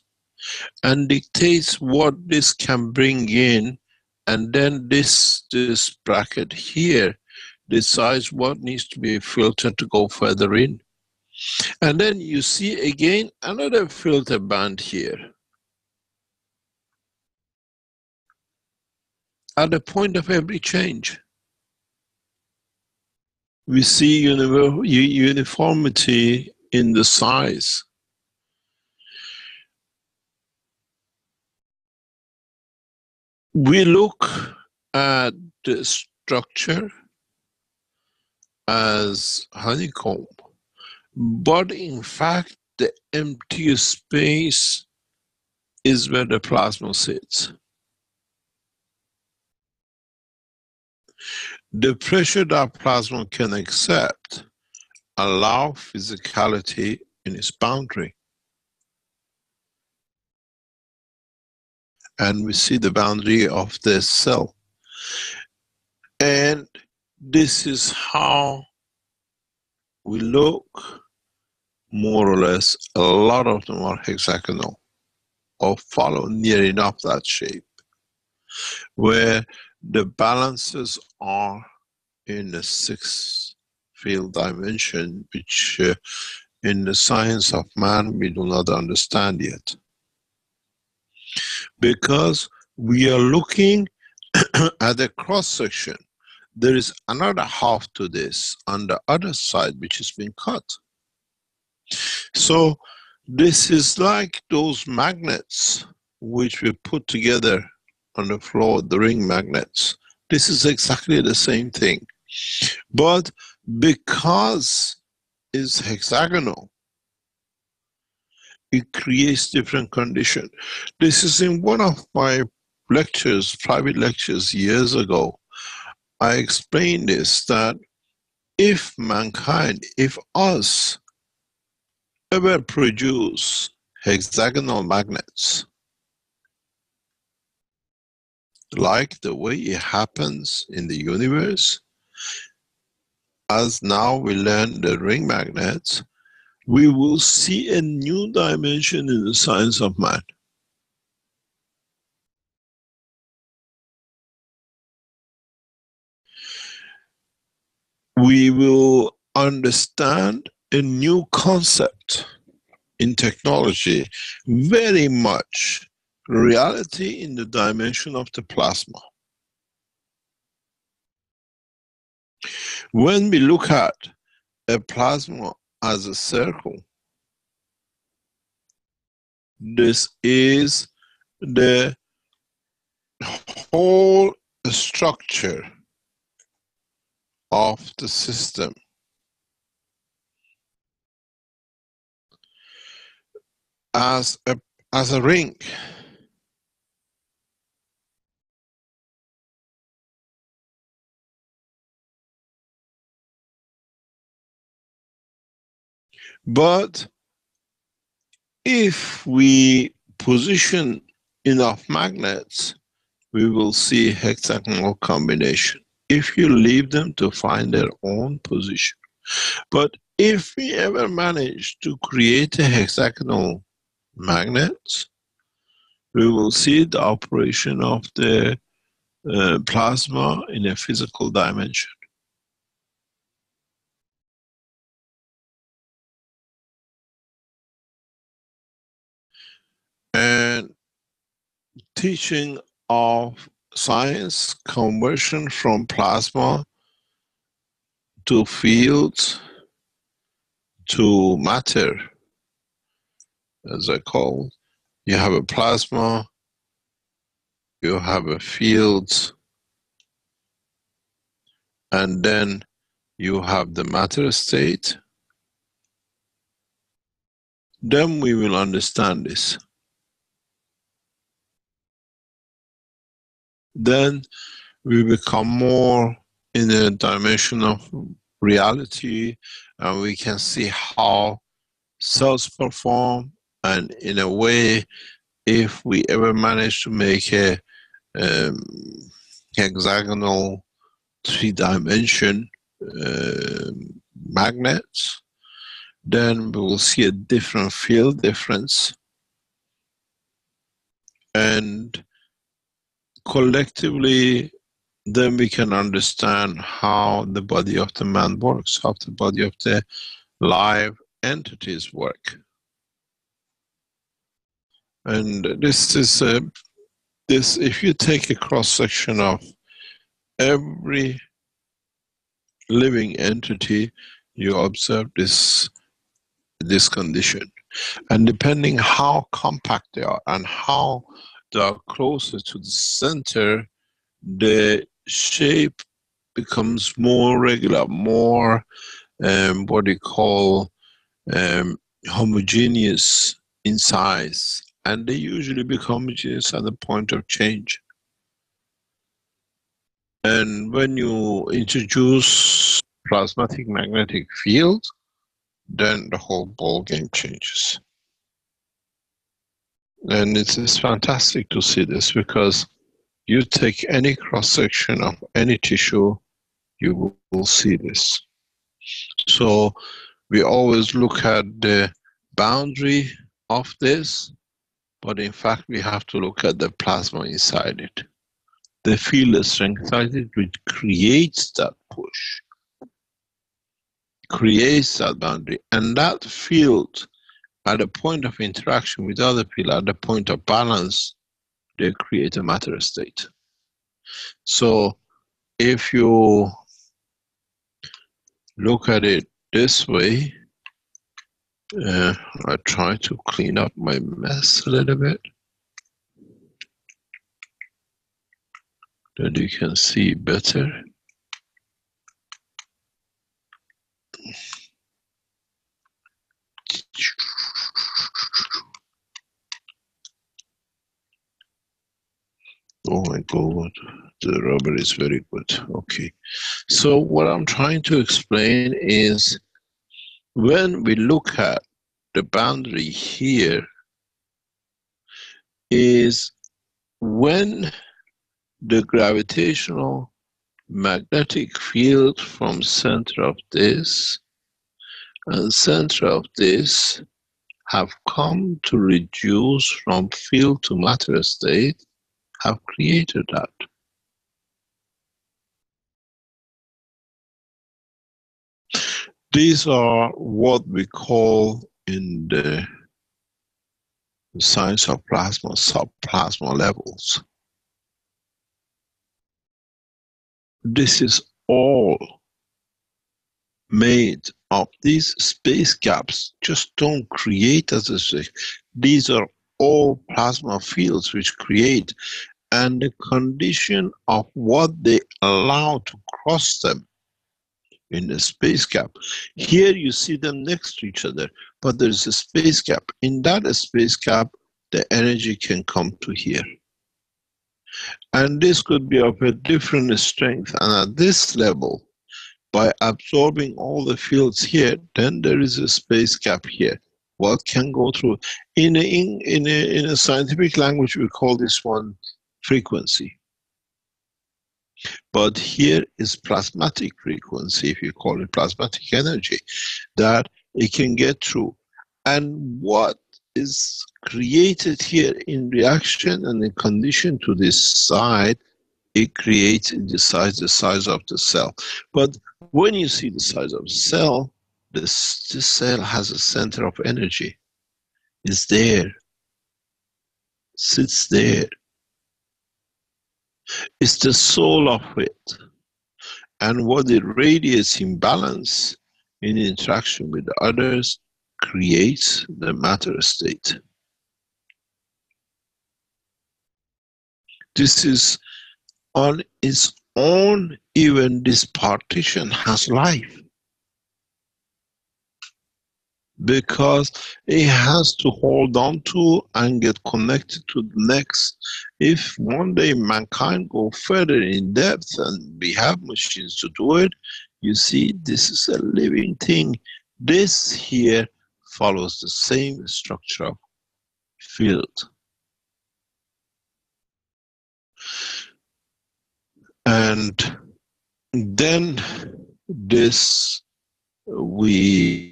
and dictates what this can bring in, and then this bracket here decides what needs to be filtered to go further in. And then you see again another filter band here. At the point of every change, we see uniformity in the size. We look at the structure as honeycomb, but in fact the empty space is where the plasma sits. The pressure that plasma can accept allow physicality in its boundary. And we see the boundary of the cell. And this is how we look, more or less. A lot of them are hexagonal or follow near enough that shape, where the balances are in the 6th field dimension, which in the science of man we do not understand yet. Because we are looking at a cross section. There is another half to this on the other side which has been cut. So this is like those magnets which we put together on the floor, the ring magnets. This is exactly the same thing. But because it's hexagonal, it creates different conditions. This is in one of my lectures, private lectures years ago. I explained this, that if mankind, if us, ever produce hexagonal magnets, like the way it happens in the universe, as now we learn the ring magnets, we will see a new dimension in the science of man. We will understand a new concept in technology, very much reality in the dimension of the plasma. When we look at a plasma as a circle, This is the whole structure of the system. As a ring. But if we position enough magnets, we will see hexagonal combination. If you leave them to find their own position. But if we ever manage to create a hexagonal magnet, we will see the operation of the plasma in a physical dimension. And teaching of science, conversion from plasma to fields to matter, as I call. You have a plasma, you have a field, and then you have the matter state. Then we will understand this. Then we become more in a dimension of reality, and we can see how cells perform, and in a way, if we ever manage to make a hexagonal 3-dimension magnets, then we will see a different field difference, and collectively then we can understand how the body of the man works, how the body of the live entities work. And this is if you take a cross section of every living entity, you observe this condition. And depending how compact they are and how they are closer to the center, the shape becomes more regular, more what you call homogeneous in size, and they usually become homogeneous at the point of change. And when you introduce plasmatic magnetic field, then the whole ball game changes. And it's fantastic to see this, because you take any cross section of any tissue, you will see this. So we always look at the boundary of this, but in fact we have to look at the plasma inside it. The field strength inside it, which creates that push, creates that boundary, and that field at the point of interaction with other field, at the point of balance, they create a matter state. So if you look at it this way, I try to clean up my mess a little bit, that you can see better. Oh my God, the rubber is very good. Okay, so what I'm trying to explain is, when we look at the boundary here, is when the gravitational magnetic field from center of this and center of this have come to reduce from field to matter state, have created that. These are what we call in the science of plasma, subplasma levels. This is all made of these space gaps. Just don't create as a say. These are all plasma fields which create, and the condition of what they allow to cross them in the space gap. Here you see them next to each other, but there's a space gap. In that space gap, the energy can come to here. And this could be of a different strength. And at this level, by absorbing all the fields here, then there is a space gap here. What can go through? In a scientific language, we call this one frequency. But here is plasmatic frequency, if you call it plasmatic energy, that it can get through. And what is created here in reaction and in condition to this side, it creates the size of the cell. But when you see the size of the cell, this cell has a center of energy. It's there, sits there. It's the soul of it. And what it radiates in balance, in interaction with others, creates the matter state. This is on its own, even this partition has life. Because it has to hold on to and get connected to the next. If one day mankind go further in depth and we have machines to do it, you see this is a living thing. This here follows the same structure of field. And then this we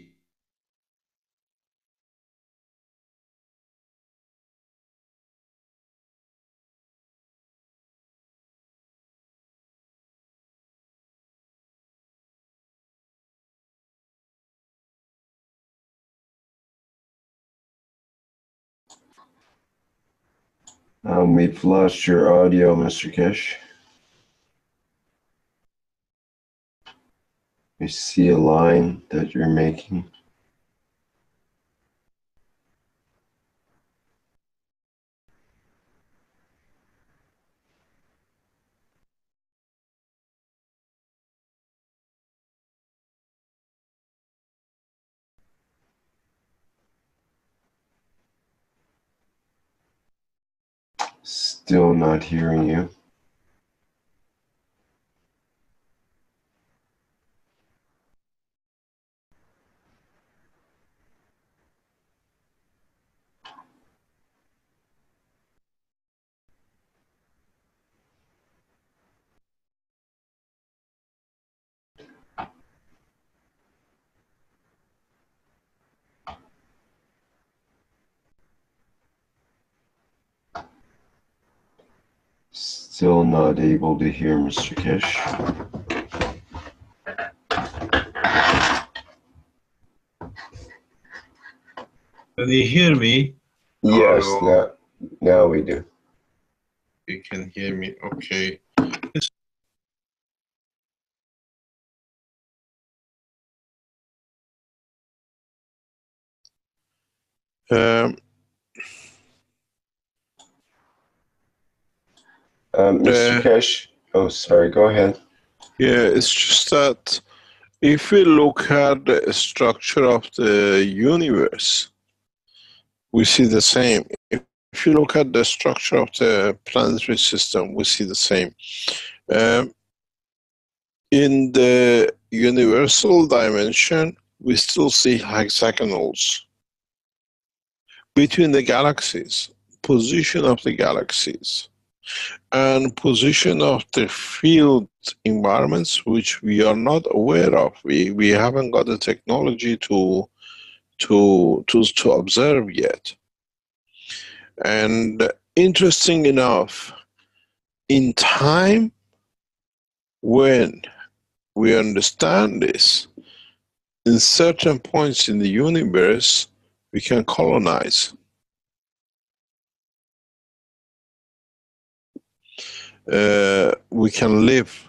We've lost your audio, Mr. Keshe. I see a line that you're making. Still not hearing you. Still not able to hear Mr. Keshe. Can you hear me? Yes, now we do. You can hear me, okay. Mr. Keshe, oh, sorry, go ahead. Yeah, it's just that if we look at the structure of the universe, we see the same. If you look at the structure of the planetary system, we see the same. In the universal dimension, we still see hexagonals between the galaxies, position of the galaxies, and position of the field environments, which we are not aware of. We haven't got the technology to observe yet. And interesting enough, in time, when we understand this, in certain points in the universe, we can colonize. We can live,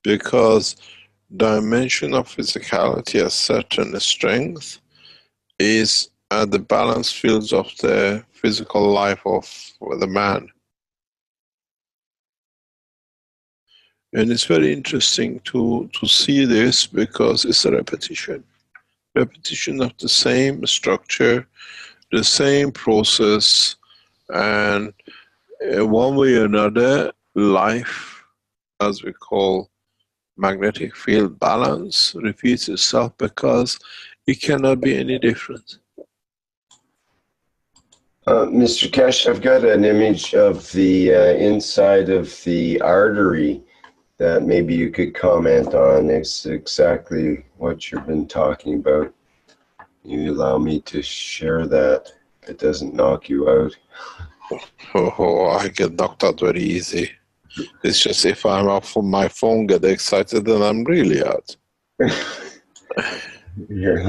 because dimension of physicality at certain strength is at the balance fields of the physical life of the man. And it's very interesting to see this because it's a repetition of the same structure, the same process, and one way or another, life, as we call magnetic field balance, repeats itself because it cannot be any different. Mr. Keshe, I've got an image of the inside of the artery that maybe you could comment on. It's exactly what you've been talking about. You allow me to share that if it doesn't knock you out. Oh, I get knocked out very easy. It's just if I'm off from my phone, get excited, then I'm really out. Here,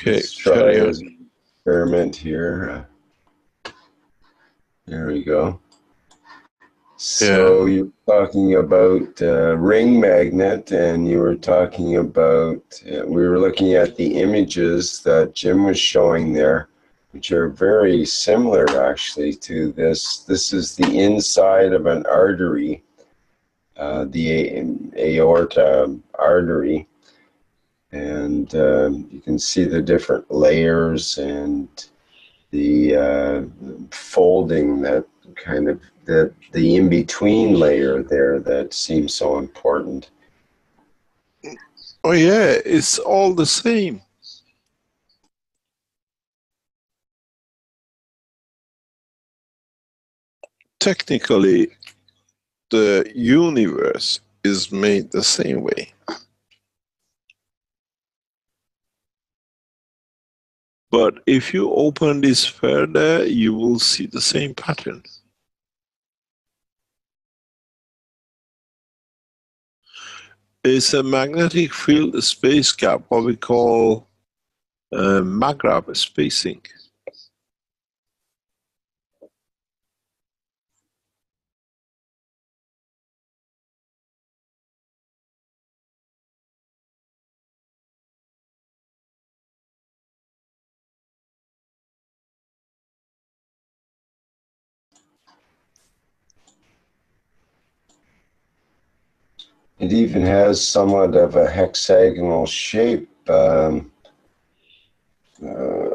let's try an experiment here. There we go. So yeah. You're talking about ring magnet, and you were talking about, we were looking at the images that Jim was showing there, which are very similar actually to this. This is the inside of an artery, the aorta artery. And you can see the different layers and the folding, that kind of, the in-between layer there that seems so important. Oh yeah, it's all the same. Technically, the universe is made the same way. But if you open this further, you will see the same pattern. It's a magnetic field space gap, what we call MAGRAB spacing. It even has somewhat of a hexagonal shape,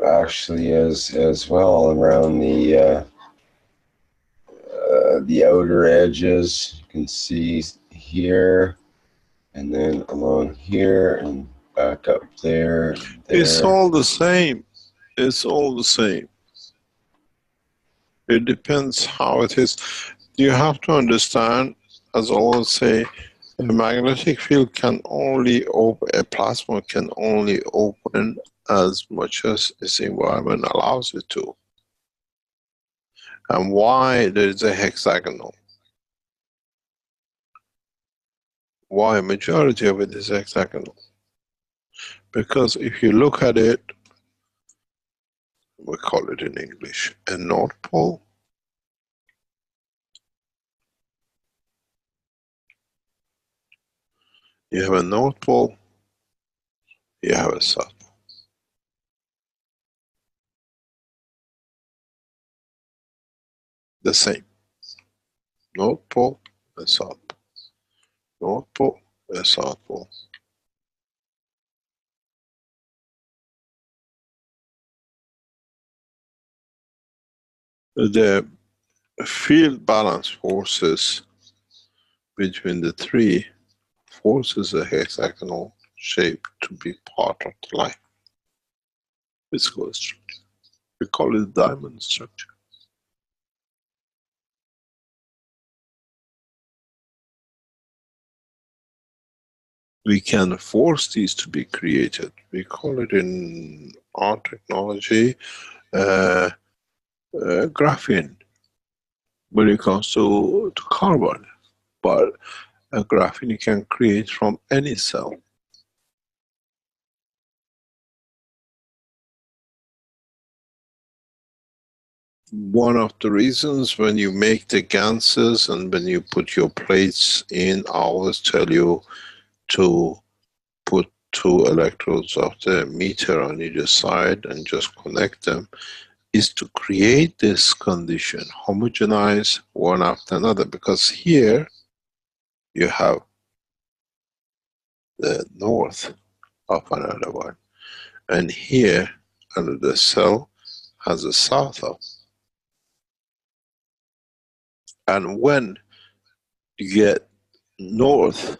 actually, as well around the outer edges. You can see here, and then along here, and back up there. And there. It's all the same. It's all the same. It depends how it is. You have to understand, as I always say, a magnetic field can only open, a plasma can only open as much as its environment allows it to. And why there is a hexagonal? Why majority of it is hexagonal? Because if you look at it, we call it in English a North Pole. You have a North Pole, you have a South Pole. The same. North Pole and South Pole. North Pole and South Pole. The field balance forces between the three forces a hexagonal shape to be part of the line. Physical structure. We call it diamond structure. We can force these to be created. We call it in our technology graphene when it comes to carbon. But a graphene you can create from any cell. One of the reasons when you make the ganses and when you put your plates in, I always tell you to put two electrodes of the meter on either side and just connect them, is to create this condition, homogenize one after another, because here you have the north of another one, and here another cell has a south of. And when you get north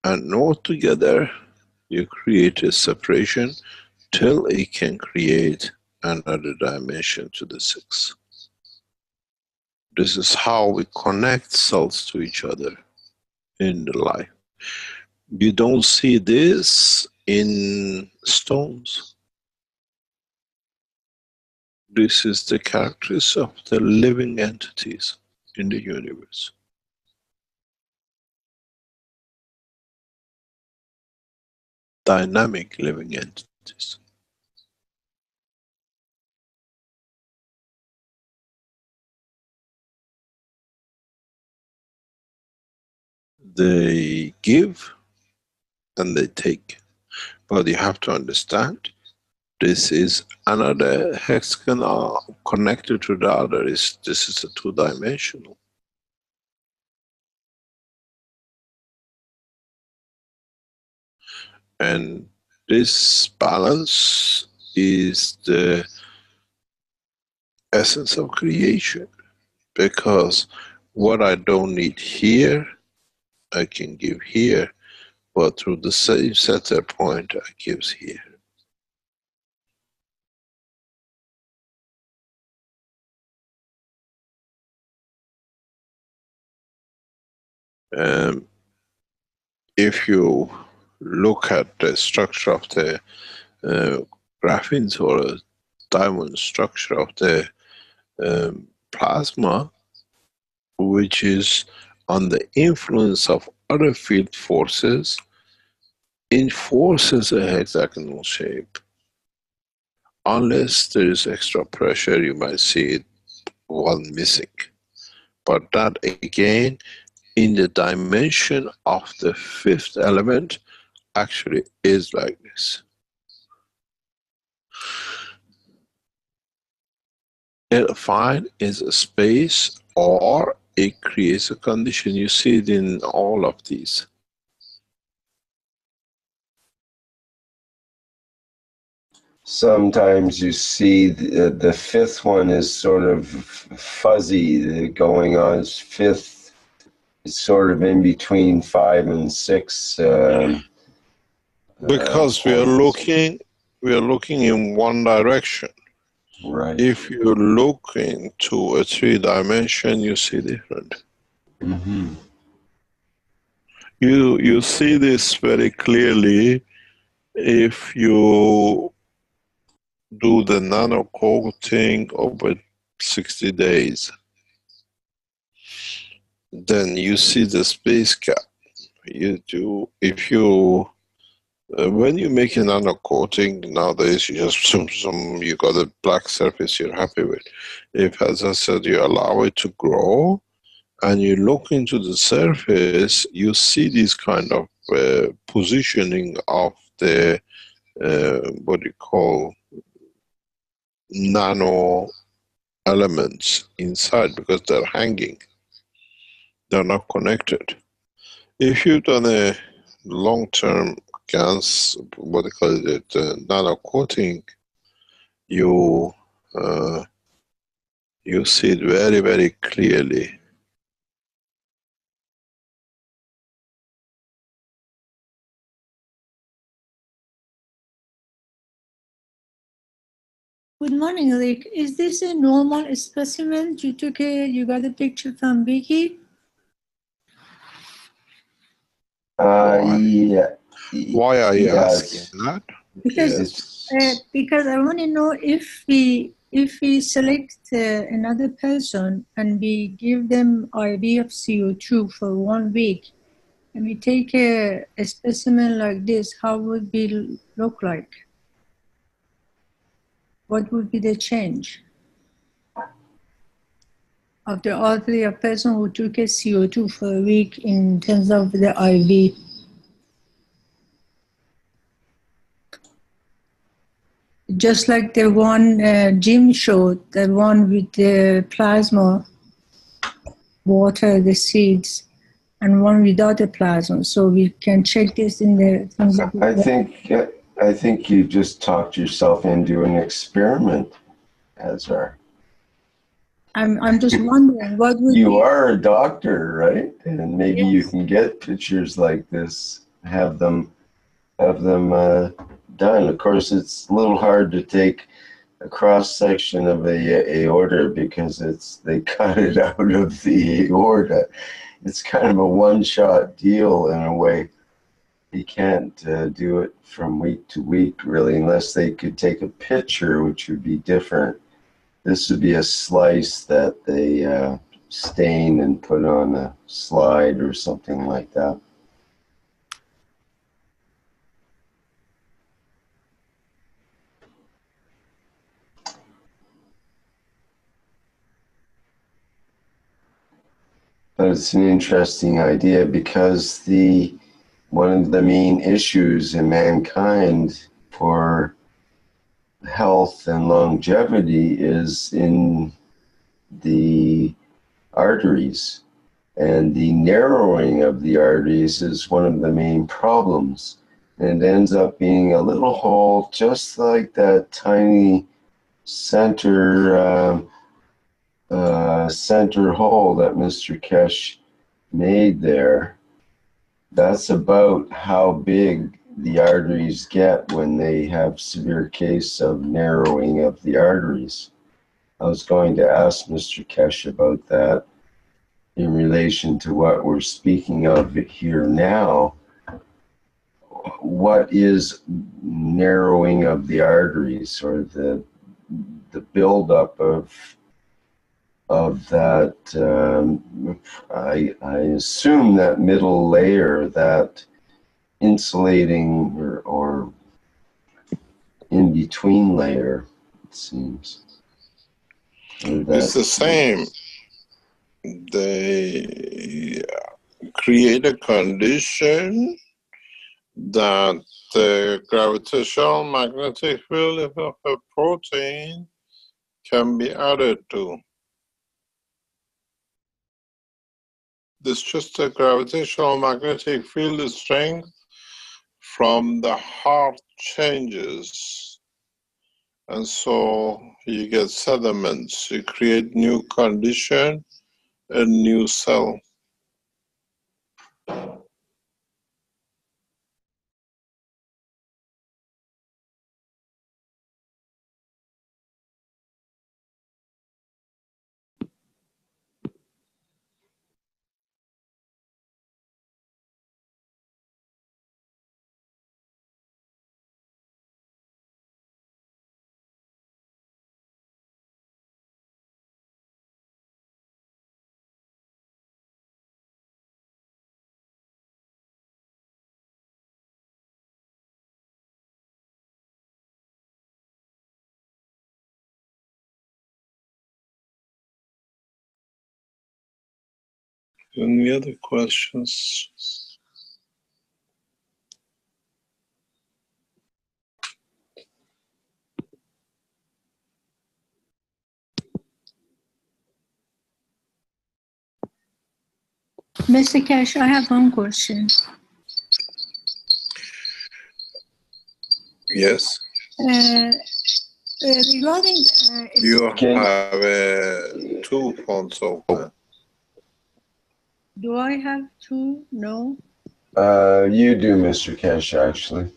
and north together, you create a separation till it can create another dimension to the 6. This is how we connect cells to each other in the life. You don't see this in stones. This is the characteristics of the living entities in the universe. Dynamic living entities. They give and they take. But you have to understand, this is another hexagon connected to the other. This is a two-dimensional. And this balance is the essence of creation. Because what I don't need here, I can give here. But through the same center point, I gives here. If you look at the structure of the graphene or diamond structure of the plasma, which is on the influence of other field forces, enforces a hexagonal shape. Unless there is extra pressure, you might see it one missing. But that again, in the dimension of the 5th element, actually is like this. A fine is a space, or it creates a condition. You see it in all of these. Sometimes you see the 5th one is sort of fuzzy going on. 5th is sort of in between 5 and 6. Because we are looking in one direction. Right. If you look into a 3-dimension, you see different. Mm-hmm. You see this very clearly if you do the nano coating over 60 days. Then you see the space gap. When you make a nano coating nowadays, you just you got a black surface you're happy with. If, as I said, you allow it to grow and you look into the surface, you see this kind of positioning of the what you call nano elements inside, because they're hanging. They're not connected. If you've done a long-term GANS, what they call it, nano coating, you see it very, very clearly. Good morning, Rick. Is this a normal specimen? You got a picture from Vicky? Yeah. Why are you asking that? Because I want to know if we select another person and we give them IV of CO2 for 1 week, and we take a specimen like this, how would it look like? What would be the change of a person who took a CO2 for a week in terms of the IV? just like the one Jim showed, the one with the plasma, water the seeds, and one without the plasma. So we can check this in the. I think you just talked yourself into an experiment, Azar. I'm just wondering what would you are a doctor, right? And maybe yes. you can get pictures like this, have them done. Of course, it's a little hard to take a cross section of a aorta because they cut it out of the aorta. It's kind of a one-shot deal in a way. You can't do it from week to week really, unless they could take a picture, which would be different. This would be a slice that they stain and put on a slide or something like that. But it's an interesting idea because one of the main issues in mankind for health and longevity is in the arteries, and the narrowing of the arteries is one of the main problems, and it ends up being a little hole just like that tiny center hole that Mr. Keshe made there. That's about how big the arteries get when they have severe case of narrowing of the arteries. I was going to ask Mr. Keshe about that in relation to what we're speaking of here now. What is narrowing of the arteries, or the buildup of that? I assume that middle layer, that insulating or in between layer, it seems. It's the same. They create a condition that the gravitational magnetic field of a protein can be added to. There's just a gravitational magnetic field strength from the heart changes. And so you get sediments, you create new condition, a new cell. Any other questions? Mr. Keshe, I have one question. Yes. Regarding you have 2 phones open. Do I have 2? No. You do, Mr. Keshe, actually.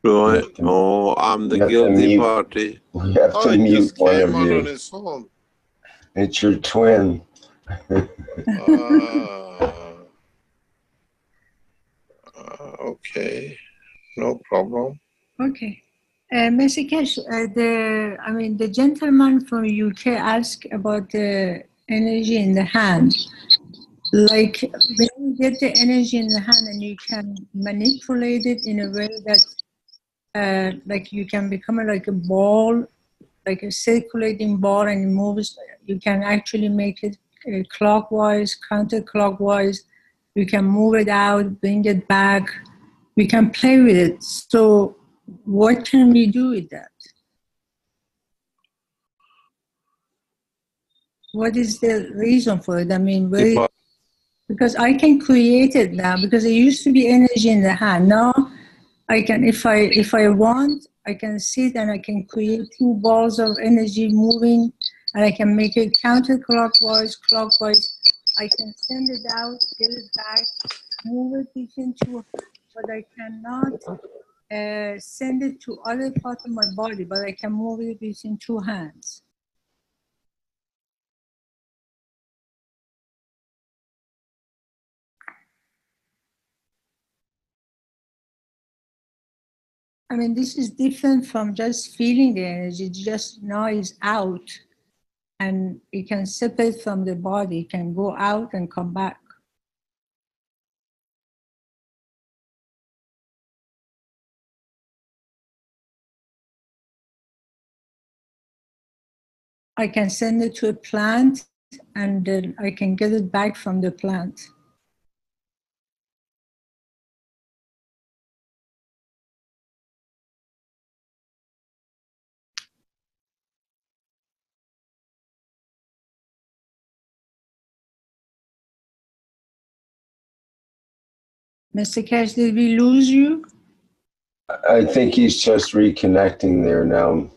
Right. Oh, I'm the guilty party. You have to mute one of you. On his phone. It's your twin. Okay, no problem. Okay. Mr. Keshe, the gentleman from UK asked about the energy in the hand. Like when you get the energy in the hand and you can manipulate it in a way that like you can become like a ball, like a circulating ball, and it moves. You can actually make it clockwise, counterclockwise. You can move it out, bring it back. We can play with it. So what can we do with that? What is the reason for it? I mean, because I can create it now, because it used to be energy in the hand. Now I can, if I want, I can sit and I can create two balls of energy moving, and I can make it counterclockwise, clockwise. I can send it out, get it back, move it between two, but I cannot send it to other parts of my body, but I can move it between two hands. I mean, this is different from just feeling the energy, just now it's out and it can separate from the body, it can go out and come back. I can send it to a plant and then I can get it back from the plant. Mr. Keshe, did we lose you? I think he's just reconnecting there now,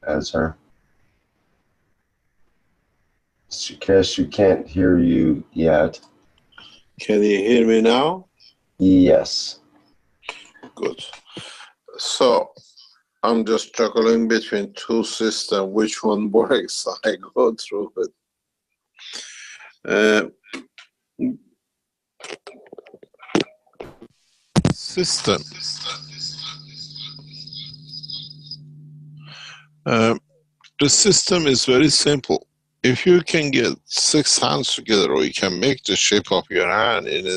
Azhar. Mr. Keshe, we can't hear you yet. Can you hear me now? Yes. Good. So I'm just juggling between two systems. Which one works? I go through it. System. The system is very simple. If you can get 6 hands together, or you can make the shape of your hand in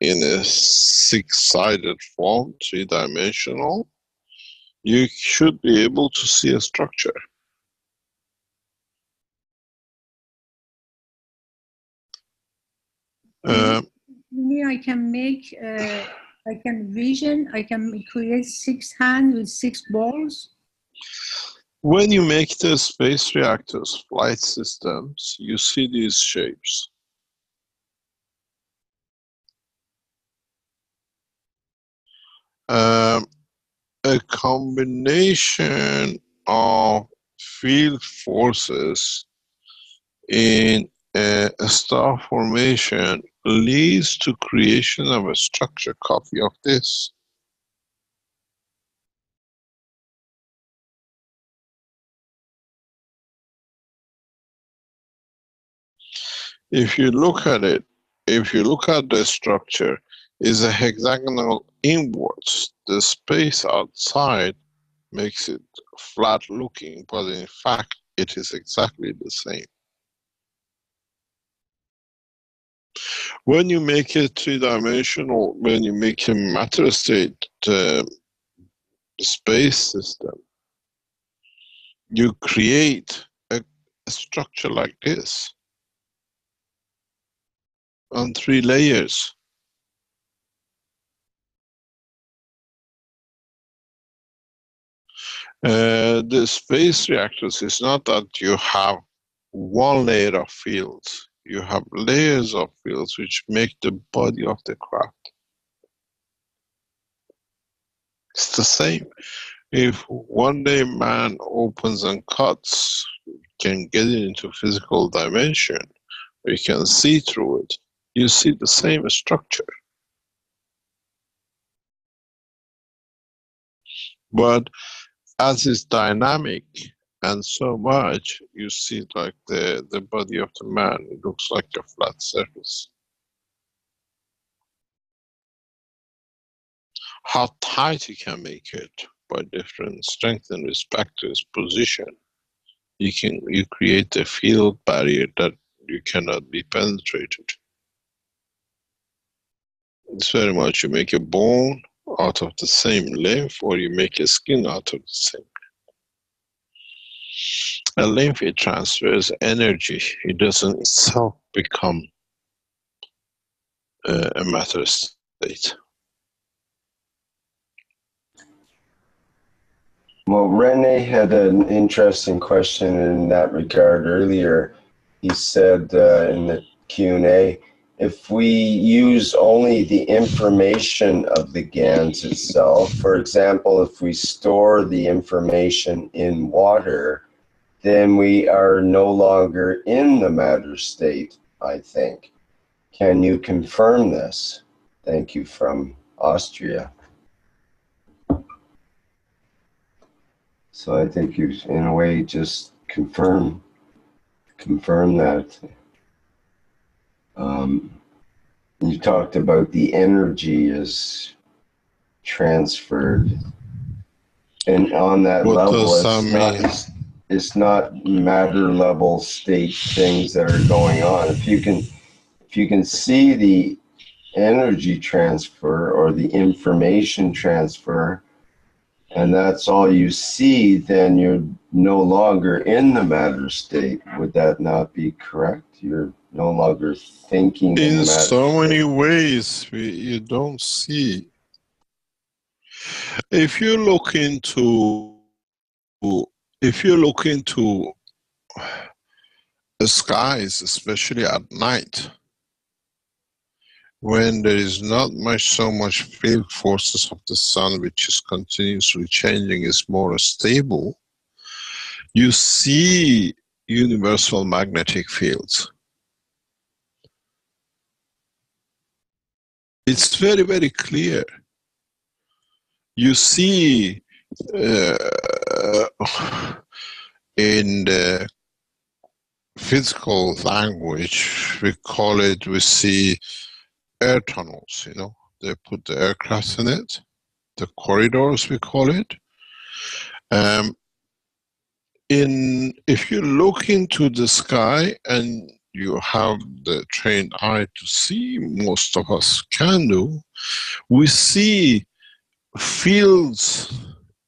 a 6-sided form, 3-dimensional, you should be able to see a structure. You mean I can make, I can vision, I can create 6 hands with 6 balls? When you make the space reactors, flight systems, you see these shapes. A combination of field forces in a star formation leads to creation of a structure copy of this. If you look at it, if you look at the structure, is a hexagonal inwards. The space outside makes it flat looking, but in fact, it is exactly the same. When you make a 3-dimensional, when you make a matter state space system, you create a structure like this on 3 layers. The space reactors is not that you have one layer of fields. You have layers of fields which make the body of the craft. It's the same. If one day man opens and cuts, can get it into physical dimension, you can see through it, you see the same structure. But as it's dynamic and so much, you see like the body of the man, it looks like a flat surface. How tight you can make it by different strength in respect to its position. You create a field barrier that you cannot be penetrated. It's very much you make a bone out of the same lymph, or you make a skin out of the same. A lymph, it transfers energy. It doesn't itself become a matter state. Well, Rene had an interesting question in that regard earlier. He said in the Q&A, if we use only the information of the GANs itself, for example, if we store the information in water, then we are no longer in the matter state, I think. Can you confirm this? Thank you, from Austria. So I think you, in a way, just confirm that. You talked about the energy is transferred, and on that What level, does that mean? It's not matter level state things that are going on. If you can see the energy transfer or the information transfer, and that's all you see, then you're no longer in the matter state. Would that not be correct? You're no longer thinking in In matter so many state. ways, you don't see. If you look into the skies, especially at night, when there is not so much field forces of the sun, which is continuously changing, is more stable, you see universal magnetic fields. It's very, very clear. You see in the physical language, we see air tunnels, you know, they put the aircraft in it, the corridors, we call it. If you look into the sky and you have the trained eye to see, most of us can do, we see fields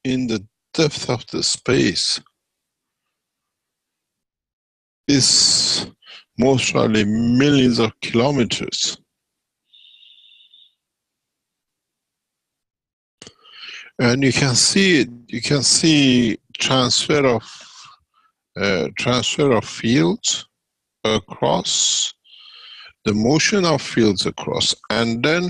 in the depth of the space. It's most probably millions of kilometers. And you can see it, you can see transfer of fields across, the motion of fields across, and then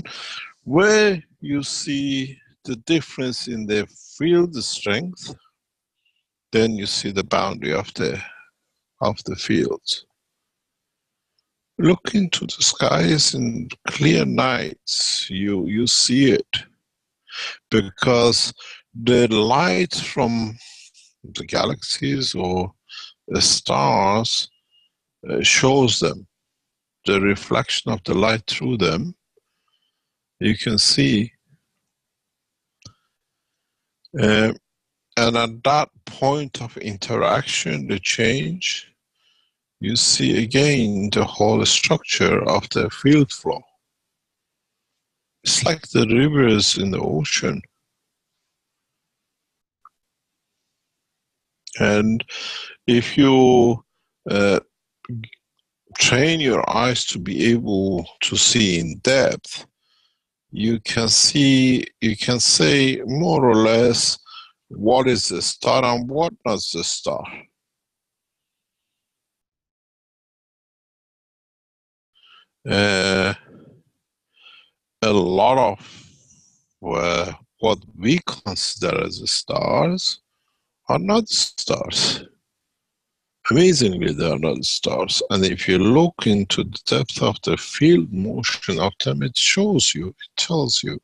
where you see the difference in the field strength, then you see the boundary of the fields. Look into the skies in clear nights, you see it, because the light from the galaxies or the stars shows them. The reflection of the light through them, you can see. And at that point of interaction, the change, you see again the whole structure of the field flow. It's like the rivers in the ocean. And if you train your eyes to be able to see in depth, you can say more or less what is the star and what not the star. A lot of what we consider as the stars are not stars. Amazingly, they are not stars. And if you look into the depth of the field motion of them, it shows you, it tells you.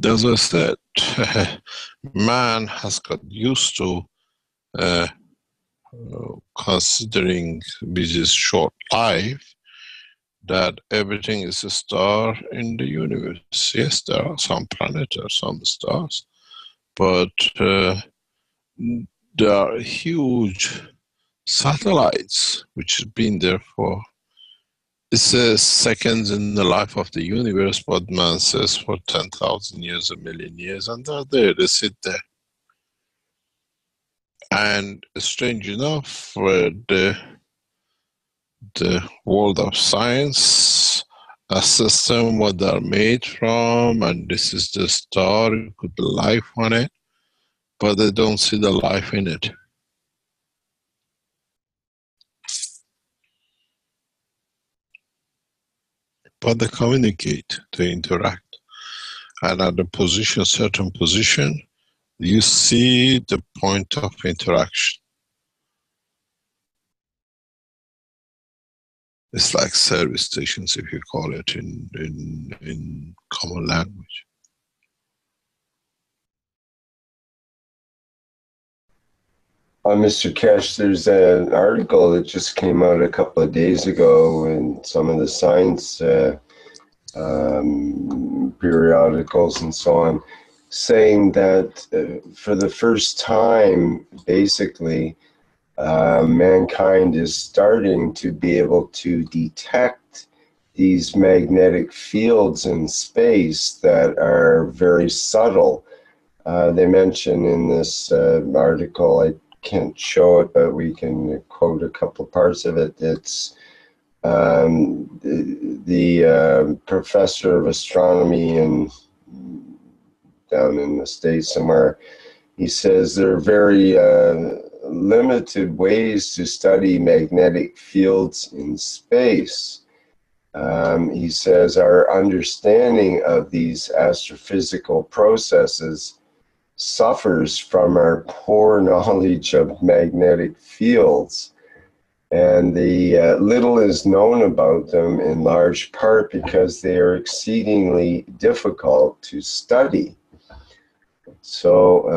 As I said, man has got used to considering with his short life that everything is a star in the universe. Yes, there are some planets, there are some stars, but there are huge satellites which have been there for, it says seconds in the life of the universe, but man says for 10,000 years, a million years, and they're there, they sit there. And strange enough, the world of science a system what they're made from, and this is the star, it could be life on it, but they don't see the life in it. But they communicate, they interact, and at the position, certain position, you see the point of interaction. It's like service stations, if you call it in common language. Mr. Keshe, there's an article that just came out a couple of days ago in some of the science periodicals and so on, saying that for the first time, basically, mankind is starting to be able to detect these magnetic fields in space that are very subtle. They mention in this article, I can't show it, but we can quote a couple parts of it. It's the professor of astronomy down in the States somewhere. He says there are very limited ways to study magnetic fields in space. He says our understanding of these astrophysical processes suffers from our poor knowledge of magnetic fields, and the little is known about them in large part because they are exceedingly difficult to study. So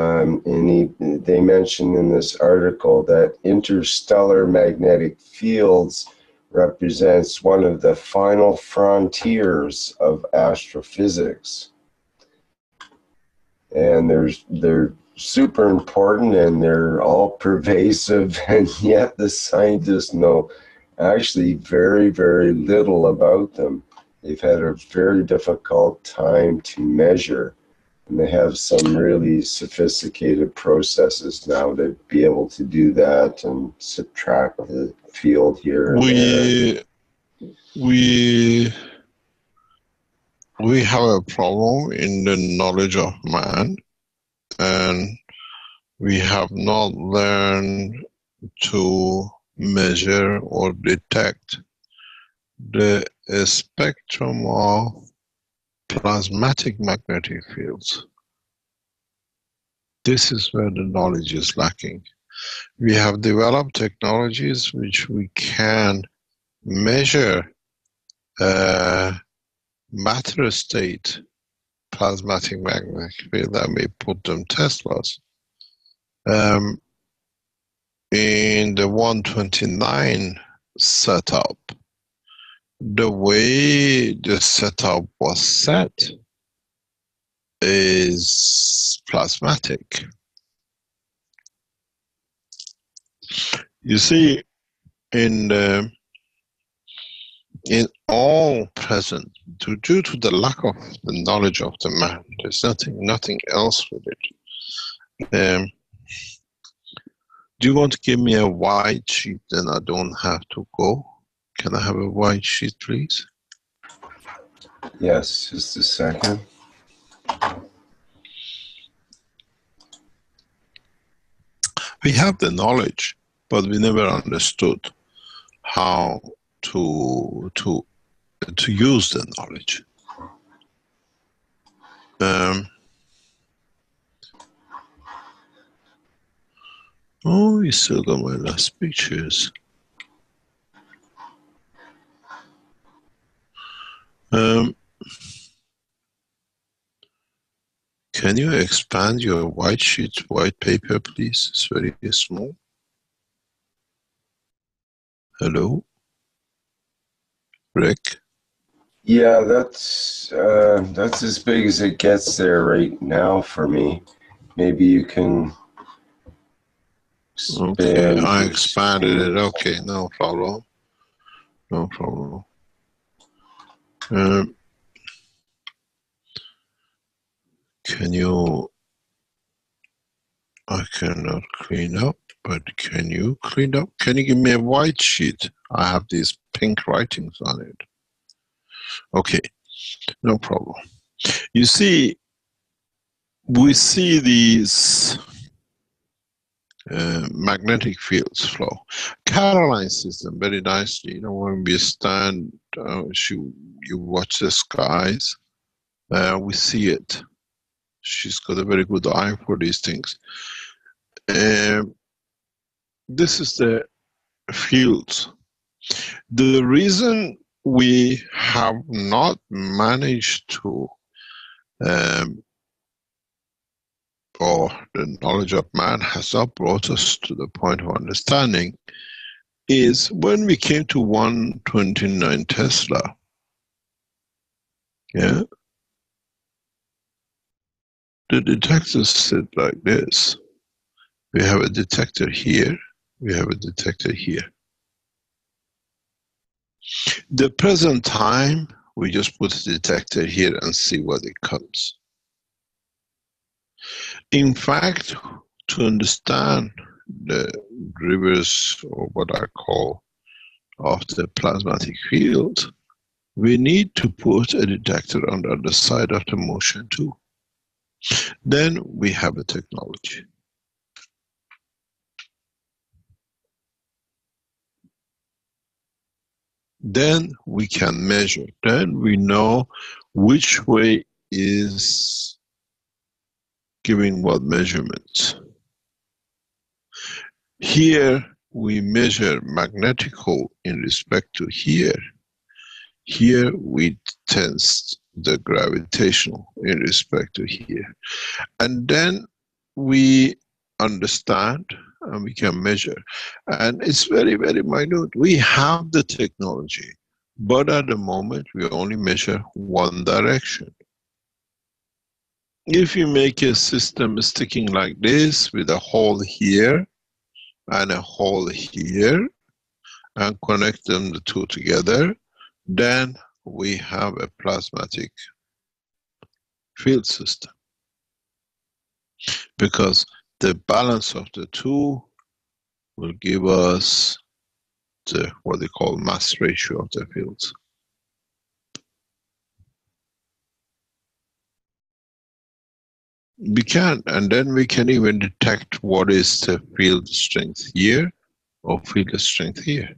they mention in this article that interstellar magnetic fields represents one of the final frontiers of astrophysics. And they're super important and they're all pervasive, and yet the scientists know actually very, very little about them. They've had a very difficult time to measure, and they have some really sophisticated processes now to be able to do that and subtract the field here and there. We have a problem in the knowledge of man, and we have not learned to measure or detect the spectrum of plasmatic magnetic fields. This is where the knowledge is lacking. We have developed technologies which we can measure matter state plasmatic magnetic field, that may put them Teslas. In the 129 setup, the way the setup was set is plasmatic. You see, in all present, due to the lack of the knowledge of the man, there's nothing else with it. Do you want to give me a white sheet, then I don't have to go? Can I have a white sheet, please? Yes, just a second. We have the knowledge, but we never understood how to use the knowledge. Oh, you still got my last pictures. Can you expand your white sheet, white paper, please? It's very small. Hello? Rick? Yeah, that's as big as it gets there right now for me. Maybe you can expand. Okay, I expanded it. Okay, no problem. No problem. Can you... I cannot clean up, but can you clean up? Can you give me a white sheet? I have these pink writings on it. Okay, no problem. You see, we see these magnetic fields flow. Caroline sees them very nicely. You know, when we stand, you watch the skies, we see it. She's got a very good eye for these things. This is the fields. The reason we have not managed to, or the knowledge of man has not brought us to the point of understanding, is when we came to 129 Tesla, yeah, the detectors sit like this. We have a detector here, we have a detector here. The present time, we just put a detector here and see what it comes. In fact, to understand the reverse, or what I call, of the plasmatic field, we need to put a detector on the other side of the motion too. Then we have a technology. Then we can measure. Then we know which way is giving what measurements. Here we measure magnetical in respect to here. Here we test the gravitational in respect to here. And then we understand and we can measure. And it's very, very minute. We have the technology, but at the moment we only measure one direction. If you make a system sticking like this with a hole here and a hole here and connect them the two together, then we have a plasmatic field system. Because the balance of the two will give us the, what they call, mass ratio of the fields. We can, and then we can even detect what is the field strength here or field strength here.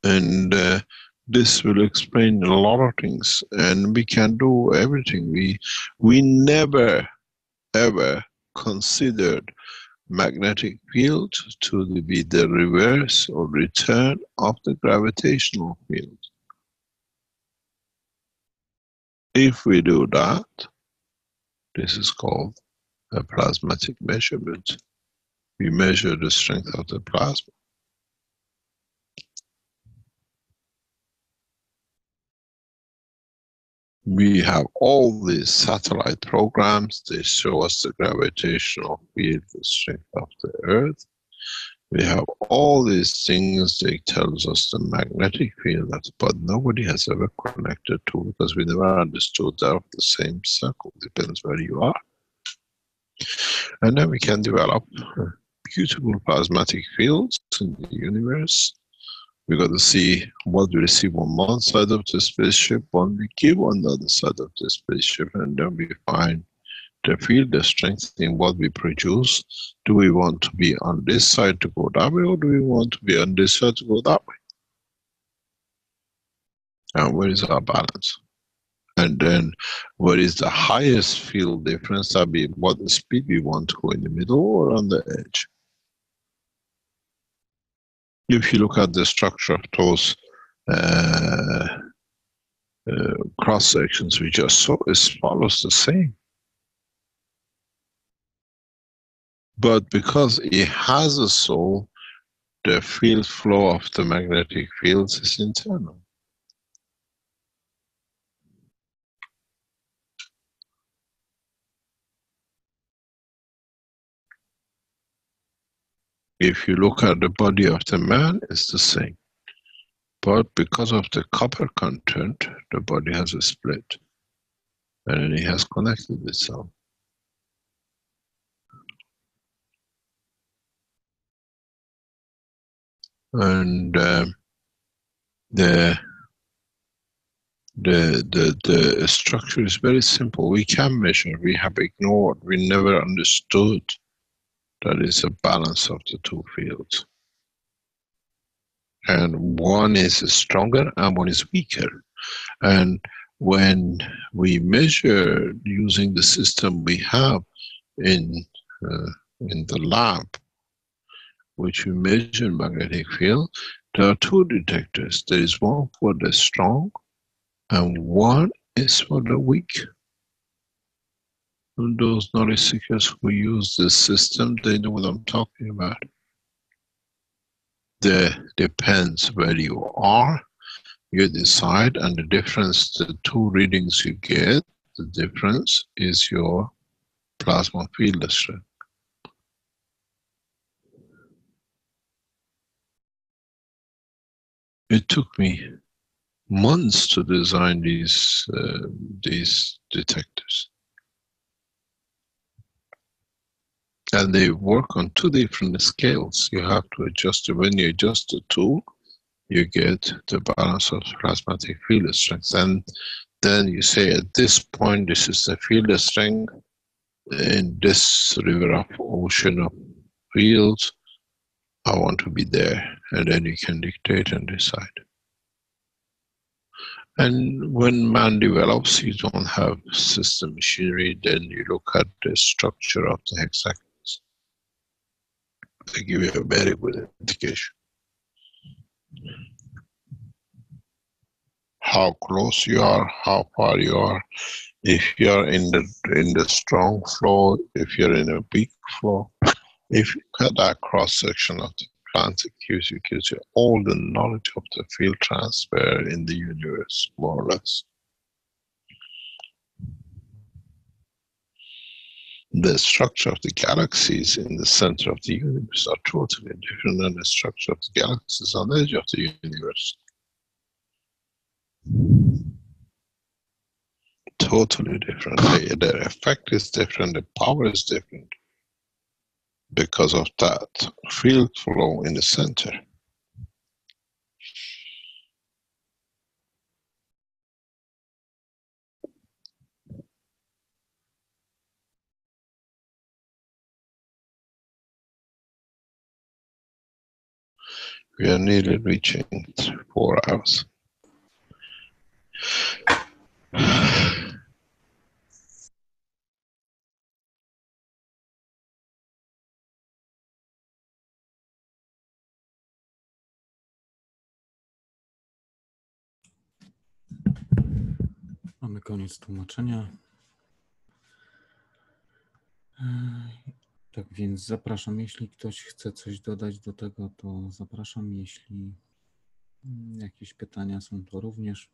And this will explain a lot of things, and we can do everything. We never ever considered magnetic field to be the reverse or return of the gravitational field. If we do that, this is called a plasmatic measurement. We measure the strength of the plasma. We have all these satellite programs. They show us the gravitational field, the strength of the Earth. We have all these things. They tell us the magnetic field, but nobody has ever connected to, because we never understood that of the same circle. Depends where you are. And then we can develop beautiful plasmatic fields in the universe. We got to see what we receive on one side of the spaceship, what we give on the other side of the spaceship, and then we find the field, the strength in what we produce. Do we want to be on this side to go that way, or do we want to be on this side to go that way? And where is our balance? And then what is the highest field difference? That be what the speed we want to go in the middle or on the edge. If you look at the structure of those cross sections we just saw, it follows the same. But because it has a soul, the field flow of the magnetic fields is internal. If you look at the body of the man, it's the same. But because of the copper content, the body has a split. And it has connected itself. And the structure is very simple. We can measure. We have ignored. We never understood that it's a balance of the two fields. And one is stronger and one is weaker. And when we measure using the system we have in the lab, which we measure magnetic field, there are two detectors. There is one for the strong and one is for the weak. And those knowledge seekers who use this system, they know what I'm talking about. Depends where you are, you decide, and the difference, the two readings you get, the difference is your plasma field strength. It took me months to design these detectors. And they work on two different scales. You have to adjust it. When you adjust the two, you get the balance of plasmatic field strength. And then you say, at this point, this is the field strength in this river of ocean of fields. I want to be there. And then you can dictate and decide. And when man develops, you don't have system machinery, then you look at the structure of the hexagon. They give you a very good indication. How close you are, how far you are. If you are in the strong flow, if you're in a weak flow, if you cut that cross section of the plant, it gives you all the knowledge of the field transfer in the universe, more or less. The structure of the galaxies in the center of the universe are totally different than the structure of the galaxies on the edge of the universe. Totally different. Their effect is different, the power is different because of that field flow in the center. We are nearly reaching 4 hours. Mamy koniec tłumaczenia. Tak więc zapraszam, jeśli ktoś chce coś dodać do tego, to zapraszam. Jeśli jakieś pytania są, to również.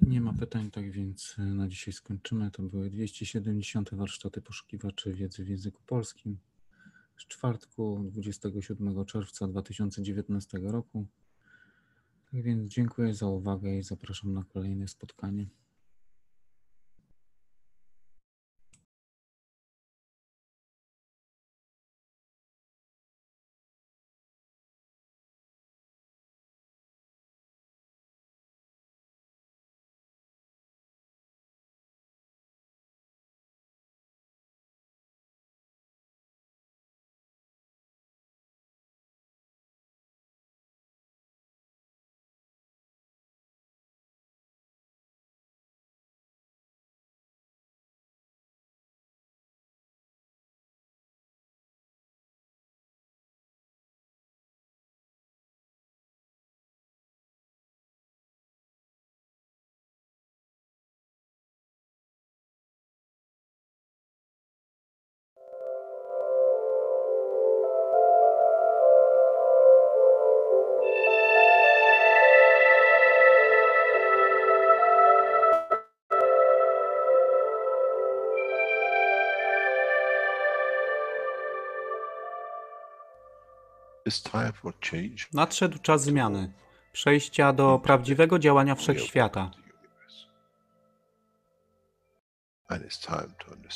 Nie ma pytań, tak więc na dzisiaj skończymy. To były 270. warsztaty poszukiwaczy wiedzy w języku polskim z czwartku 27 czerwca 2019 roku. Tak więc dziękuję za uwagę i zapraszam na kolejne spotkanie. Nadszedł czas zmiany, przejścia do prawdziwego działania wszechświata.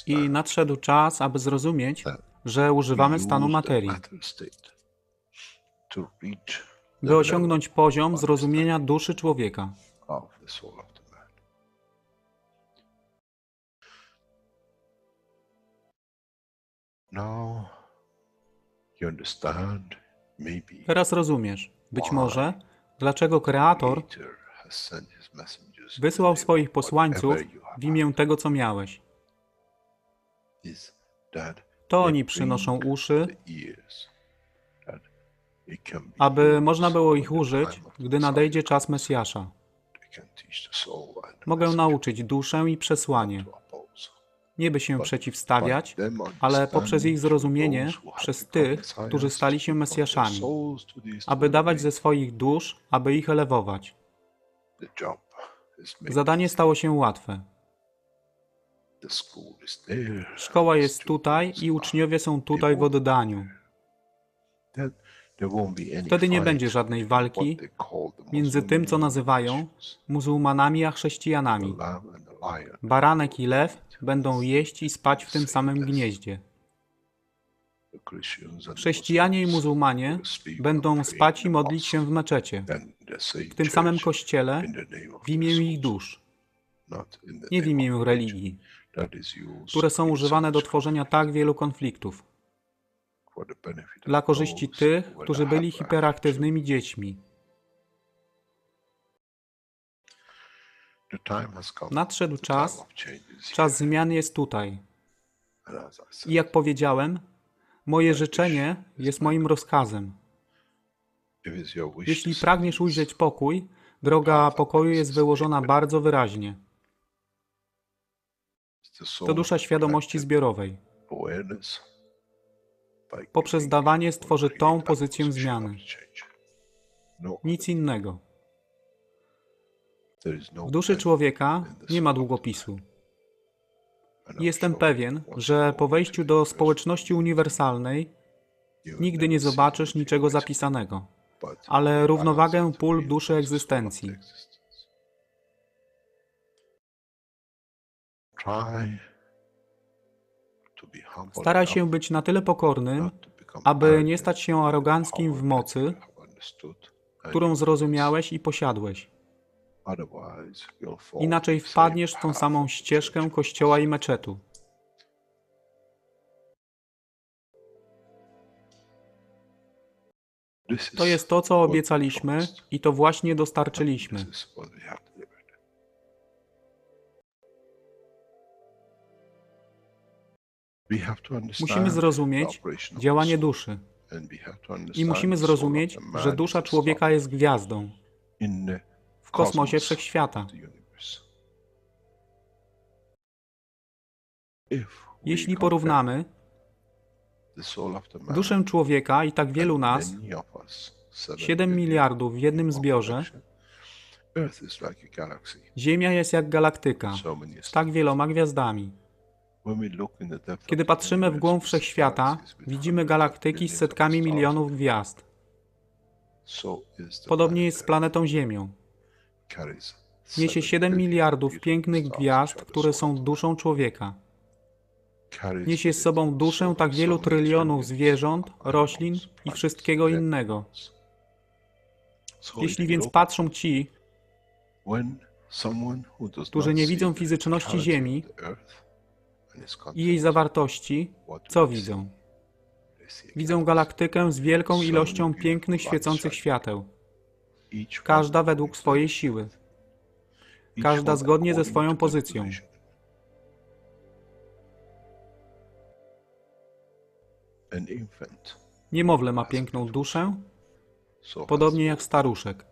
I nadszedł czas, aby zrozumieć, że używamy stanu materii, by osiągnąć poziom zrozumienia duszy człowieka. Teraz rozumiesz, być może, dlaczego Kreator wysłał swoich posłańców w imię tego, co miałeś. To oni przynoszą uszy, aby można było ich użyć, gdy nadejdzie czas Mesjasza. Mogę nauczyć duszę i przesłanie. Nie by się przeciwstawiać, ale poprzez ich zrozumienie przez tych, którzy stali się Mesjaszami, aby dawać ze swoich dusz, aby ich elewować. Zadanie stało się łatwe. Szkoła jest tutaj i uczniowie są tutaj w oddaniu. Wtedy nie będzie żadnej walki między tym, co nazywają muzułmanami, a chrześcijanami. Baranek i lew będą jeść i spać w tym samym gnieździe. Chrześcijanie i muzułmanie będą spać i modlić się w meczecie, w tym samym kościele, w imię ich dusz, nie w imię religii, które są używane do tworzenia tak wielu konfliktów, dla korzyści tych, którzy byli hiperaktywnymi dziećmi. Nadszedł czas, czas zmian jest tutaj. I jak powiedziałem, moje życzenie jest moim rozkazem. Jeśli pragniesz ujrzeć pokój, droga pokoju jest wyłożona bardzo wyraźnie. To dusza świadomości zbiorowej. Poprzez dawanie stworzy tą pozycję zmiany. Nic innego. W duszy człowieka nie ma długopisu. I jestem pewien, że po wejściu do społeczności uniwersalnej nigdy nie zobaczysz niczego zapisanego, ale równowagę pól duszy egzystencji. Staraj się być na tyle pokornym, aby nie stać się aroganckim w mocy, którą zrozumiałeś i posiadłeś. Inaczej wpadniesz w tą samą ścieżkę kościoła i meczetu. To jest to, co obiecaliśmy i to właśnie dostarczyliśmy. Musimy zrozumieć działanie duszy. I musimy zrozumieć, że dusza człowieka jest gwiazdą w kosmosie wszechświata. Jeśli porównamy duszę człowieka i tak wielu nas, 7 miliardów w jednym zbiorze, Ziemia jest jak galaktyka z tak wieloma gwiazdami. Kiedy patrzymy w głąb wszechświata, widzimy galaktyki z setkami milionów gwiazd. Podobnie jest z planetą Ziemią. Niesie 7 miliardów pięknych gwiazd, które są duszą człowieka. Niesie z sobą duszę tak wielu trylionów zwierząt, roślin i wszystkiego innego. Jeśli więc patrzą ci, którzy nie widzą fizyczności Ziemi i jej zawartości, co widzą? Widzą galaktykę z wielką ilością pięknych, świecących świateł. Każda według swojej siły. Każda zgodnie ze swoją pozycją. Niemowlę ma piękną duszę, podobnie jak staruszek.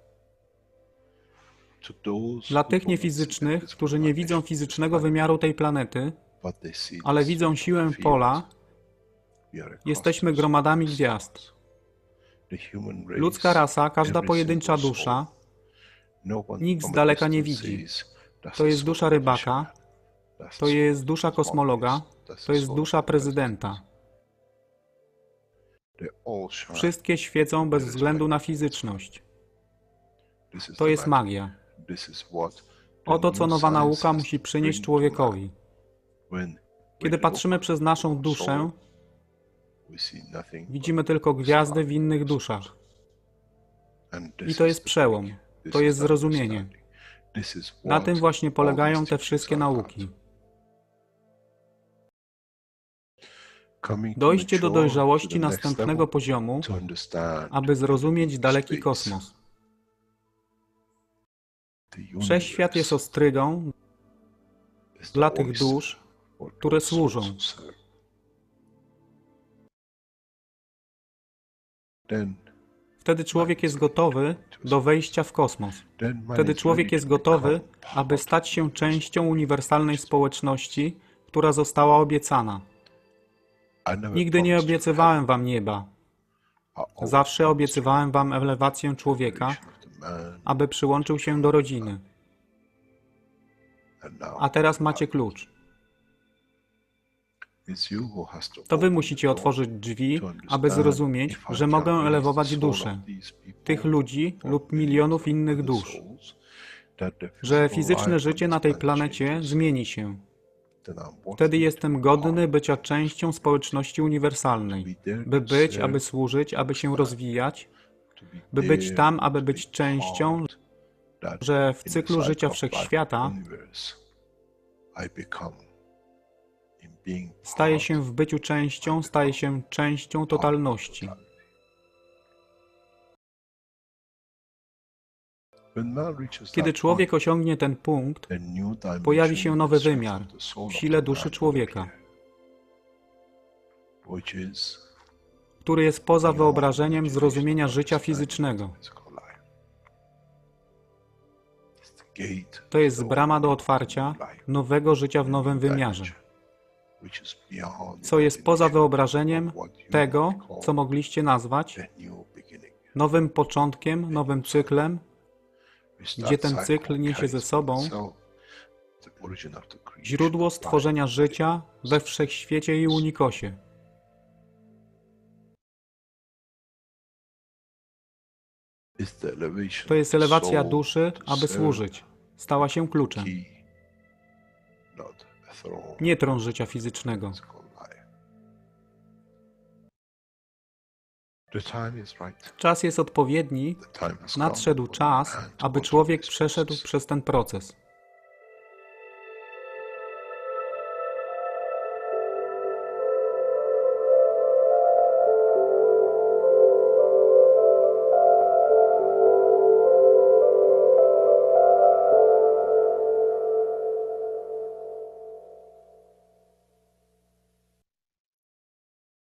Dla tych niefizycznych, którzy nie widzą fizycznego wymiaru tej planety, ale widzą siłę pola, jesteśmy gromadami gwiazd. Ludzka rasa, każda pojedyncza dusza, nikt z daleka nie widzi. To jest dusza rybaka, to jest dusza kosmologa, to jest dusza prezydenta. Wszystkie świecą bez względu na fizyczność. To jest magia. Oto, co nowa nauka musi przynieść człowiekowi. Kiedy patrzymy przez naszą duszę, widzimy tylko gwiazdy w innych duszach. I to jest przełom. To jest zrozumienie. Na tym właśnie polegają te wszystkie nauki. Dojście do dojrzałości następnego poziomu, aby zrozumieć daleki kosmos. Wszechświat jest ostrygą dla tych dusz, które służą. Wtedy człowiek jest gotowy do wejścia w kosmos. Wtedy człowiek jest gotowy, aby stać się częścią uniwersalnej społeczności, która została obiecana. Nigdy nie obiecywałem wam nieba. Zawsze obiecywałem wam elewację człowieka, aby przyłączył się do rodziny. A teraz macie klucz. To wy musicie otworzyć drzwi, aby zrozumieć, że mogę elewować duszę tych ludzi lub milionów innych dusz. Że fizyczne życie na tej planecie zmieni się. Wtedy jestem godny bycia częścią społeczności uniwersalnej. By być, aby służyć, aby się rozwijać, by być tam, aby być częścią, że w cyklu życia wszechświata staje się w byciu częścią, staje się częścią totalności. Kiedy człowiek osiągnie ten punkt, pojawi się nowy wymiar w sile duszy człowieka, który jest poza wyobrażeniem zrozumienia życia fizycznego. To jest brama do otwarcia nowego życia w nowym wymiarze, co jest poza wyobrażeniem tego, co mogliście nazwać nowym początkiem, nowym cyklem, gdzie ten cykl niesie ze sobą źródło stworzenia życia we wszechświecie i unikosie. To jest elewacja duszy, aby służyć. Stała się kluczem. Nie tron życia fizycznego. Czas jest odpowiedni, nadszedł czas, aby człowiek przeszedł przez ten proces.